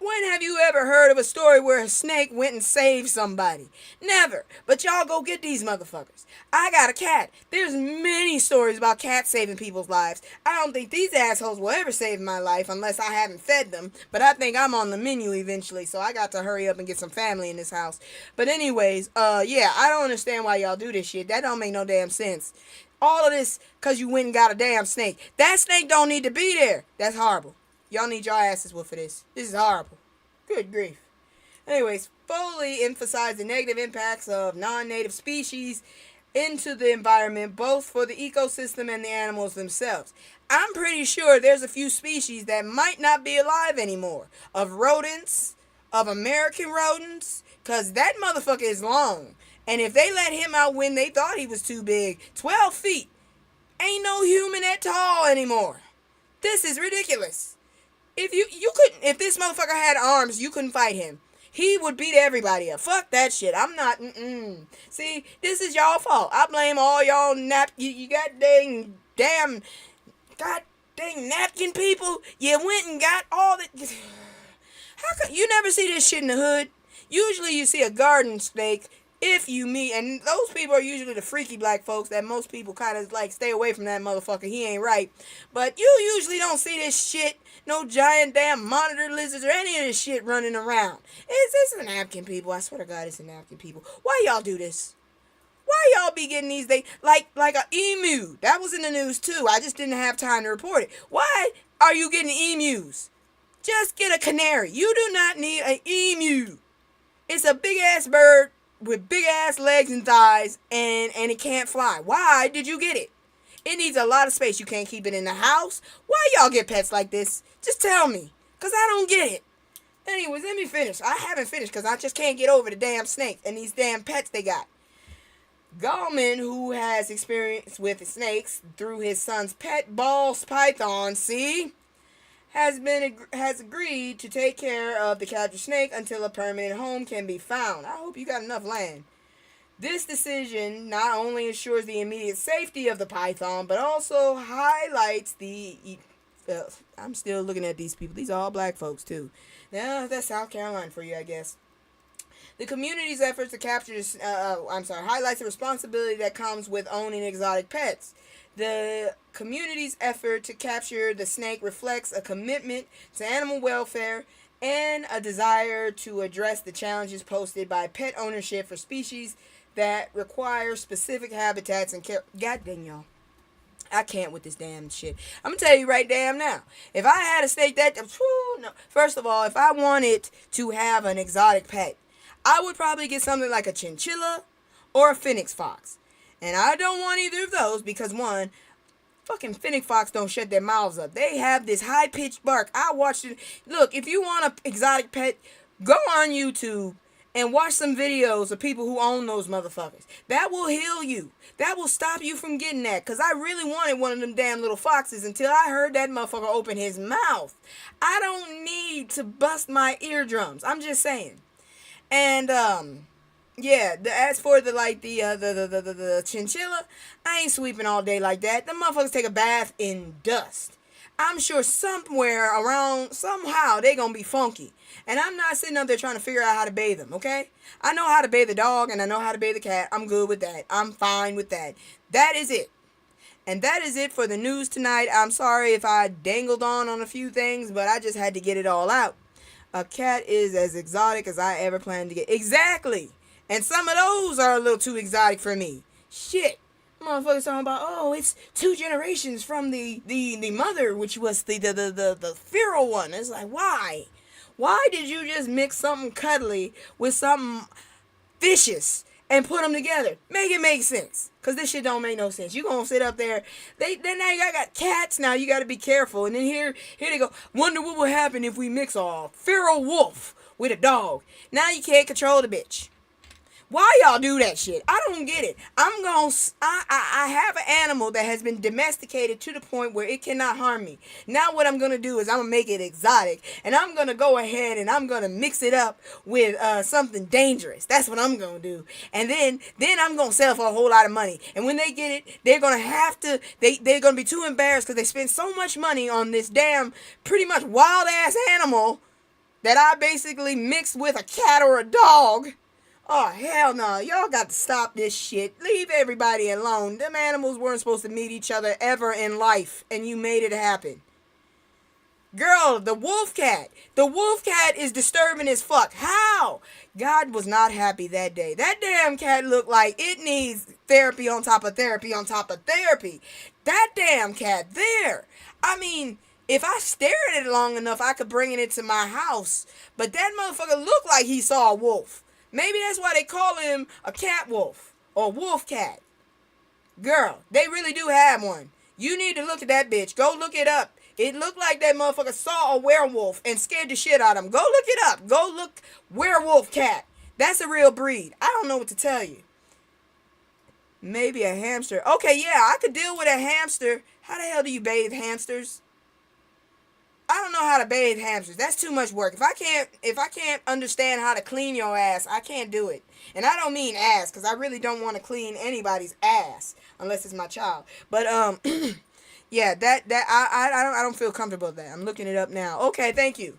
When have you ever heard of a story where a snake went and saved somebody? Never. But y'all go get these motherfuckers. I got a cat. There's many stories about cats saving people's lives. I don't think these assholes will ever save my life unless I haven't fed them. But I think I'm on the menu eventually, so I got to hurry up and get some family in this house. But anyways, yeah, I don't understand why y'all do this shit. That don't make no damn sense. All of this because you went and got a damn snake. That snake don't need to be there. That's horrible. Y'all need your asses whooped for this. This is horrible. Good grief. Anyways, Foley emphasized the negative impacts of non-native species into the environment, both for the ecosystem and the animals themselves. I'm pretty sure there's a few species that might not be alive anymore. Of rodents, of American rodents, because that motherfucker is long. And if they let him out when they thought he was too big, 12 feet, ain't no human at tall anymore. This is ridiculous. If this motherfucker had arms, you couldn't fight him. He would beat everybody up. Fuck that shit. I'm not, See, this is y'all fault. I blame all y'all you got damn napkin people. You went and got all the, how come, you never see this shit in the hood? Usually you see a garden snake if you meet, and those people are usually the freaky black folks that most people kind of like stay away from that motherfucker. He ain't right. But you usually don't see this shit. No giant damn monitor lizards or any of this shit running around. It's a napkin people. I swear to God, it's a napkin people. Why y'all do this? Why y'all be getting these things like a emu? That was in the news too. I just didn't have time to report it. Why are you getting emus? Just get a canary. You do not need an emu. It's a big ass bird with big ass legs and thighs, and it can't fly. Why did you get it? It needs a lot of space. You can't keep it in the house. Why y'all get pets like this? Just tell me, because I don't get it. Anyways, let me finish. I haven't finished because I just can't get over the damn snakes and these damn pets they got. Gallman, who has experience with snakes through his son's pet ball python, has agreed to take care of the captured snake until a permanent home can be found. I hope you got enough land. This decision not only ensures the immediate safety of the python, but also highlights the... I'm still looking at these people. These are all black folks, too. Now, that's South Carolina for you, I guess. The community's efforts to capture this... highlights the responsibility that comes with owning exotic pets. The community's effort to capture the snake reflects a commitment to animal welfare and a desire to address the challenges posed by pet ownership for species that require specific habitats and care. God dang, y'all. I can't with this damn shit. I'm going to tell you right damn now. If I had a snake no. First of all, if I wanted to have an exotic pet, I would probably get something like a chinchilla or a phoenix fox. And I don't want either of those because, one, fucking phoenix fox don't shut their mouths up. They have this high-pitched bark. I watched it. Look, if you want an exotic pet, go on YouTube and watch some videos of people who own those motherfuckers. That will heal you. That will stop you from getting that. Because I really wanted one of them damn little foxes until I heard that motherfucker open his mouth. I don't need to bust my eardrums. I'm just saying. And, yeah, as for the chinchilla, I ain't sweeping all day like that. The motherfuckers take a bath in dust. I'm sure somewhere around, somehow, they gonna be funky. And I'm not sitting up there trying to figure out how to bathe them, okay? I know how to bathe the dog, and I know how to bathe the cat. I'm good with that. I'm fine with that. That is it. And that is it for the news tonight. I'm sorry if I dangled on a few things, but I just had to get it all out. A cat is as exotic as I ever planned to get. Exactly. And some of those are a little too exotic for me. Shit. Motherfuckers talking about, oh, it's 2 generations from the mother, which was the feral one. It's like, why? Why did you just mix something cuddly with something vicious and put them together? Make it make sense. Because this shit don't make no sense. You gonna sit up there. Then now you got cats now. You got to be careful. And then here they go. Wonder what will happen if we mix a feral wolf with a dog. Now you can't control the bitch. Why y'all do that shit? I don't get it. I have an animal that has been domesticated to the point where it cannot harm me. Now what I'm going to do is I'm going to make it exotic. And I'm going to go ahead and I'm going to mix it up with something dangerous. That's what I'm going to do. And then I'm going to sell for a whole lot of money. And when they get it, they're going to have to, they're going to be too embarrassed because they spend so much money on this damn pretty much wild ass animal that I basically mixed with a cat or a dog. Oh, hell no. Y'all got to stop this shit. Leave everybody alone. Them animals weren't supposed to meet each other ever in life, and you made it happen. Girl, the wolf cat. The wolf cat is disturbing as fuck. How? God was not happy that day. That damn cat looked like it needs therapy on top of therapy on top of therapy. That damn cat there. I mean, if I stared at it long enough, I could bring it into my house. But that motherfucker looked like he saw a wolf. Maybe that's why they call him a cat wolf or wolf cat. Girl, they really do have one. You need to look at that bitch. Go look it up. It looked like that motherfucker saw a werewolf and scared the shit out of him. Go look it up. Go look werewolf cat. That's a real breed. I don't know what to tell you. Maybe a hamster. Okay, yeah, I could deal with a hamster. How the hell do you bathe hamsters? I don't know how to bathe hamsters. That's too much work. If I can't understand how to clean your ass, I can't do it. And I don't mean ass, because I really don't want to clean anybody's ass unless it's my child. But yeah, I don't feel comfortable with that. I'm looking it up now. Okay, thank you.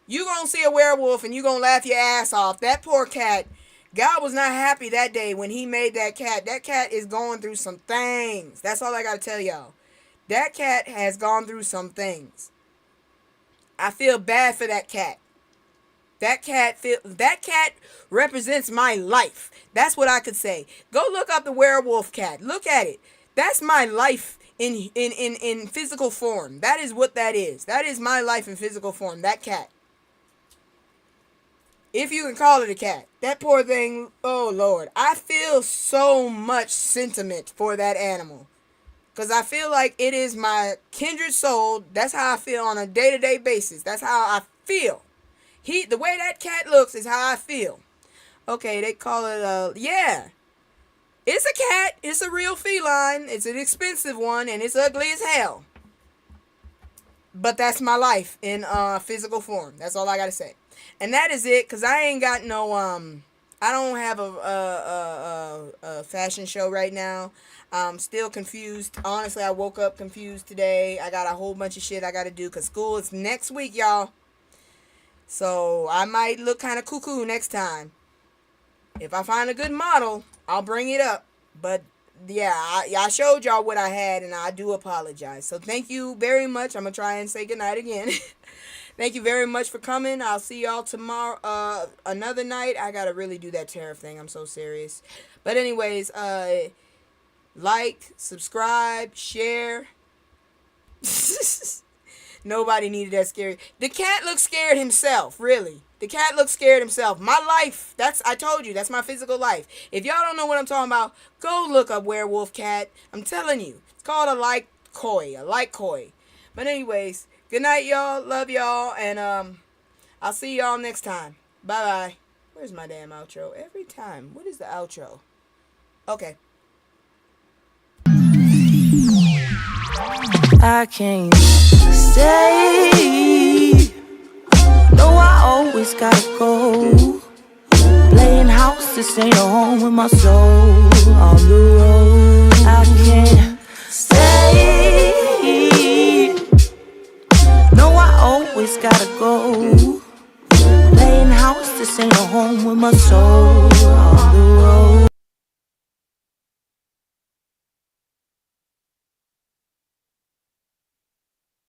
You gonna see a werewolf and you gonna laugh your ass off. That poor cat. God was not happy that day when he made that cat. That cat is going through some things. That's all I gotta tell y'all. That cat has gone through some things. I feel bad for that cat. That cat represents my life. That's what I could say. Go look up the werewolf cat. Look at it. That's my life in physical form. That is what that is. That is my life in physical form. That cat. If you can call it a cat. That poor thing. Oh, Lord. I feel so much sentiment for that animal. Because I feel like it is my kindred soul. That's how I feel on a day-to-day basis. That's how I feel. The way that cat looks is how I feel. Okay, they call it yeah. It's a cat. It's a real feline. It's an expensive one, and it's ugly as hell. But that's my life in physical form. That's all I gotta say. And that is it, because I ain't got no, I don't have a fashion show right now. I'm still confused. Honestly, I woke up confused today. I got a whole bunch of shit I got to do because school is next week, y'all. So I might look kind of cuckoo next time. If I find a good model, I'll bring it up. But yeah, I showed y'all what I had, and I do apologize. So thank you very much. I'm going to try and say goodnight again. Thank you very much for coming. I'll see y'all tomorrow. Another night. I got to really do that tariff thing. I'm so serious. But anyways, like, subscribe, share. Nobody needed that scary. The cat looks scared himself, really. The cat looks scared himself. My life, I told you, that's my physical life. If y'all don't know what I'm talking about, go look up werewolf cat. I'm telling you. It's called a like koi. But anyways, good night, y'all. Love y'all. And I'll see y'all next time. Bye-bye. Where's my damn outro? Every time. What is the outro? Okay. I can't stay. No, I always gotta go. Playing house, this ain't a home with my soul. On the road, I can't stay. No, I always gotta go. Playing house, this ain't a home with my soul. On the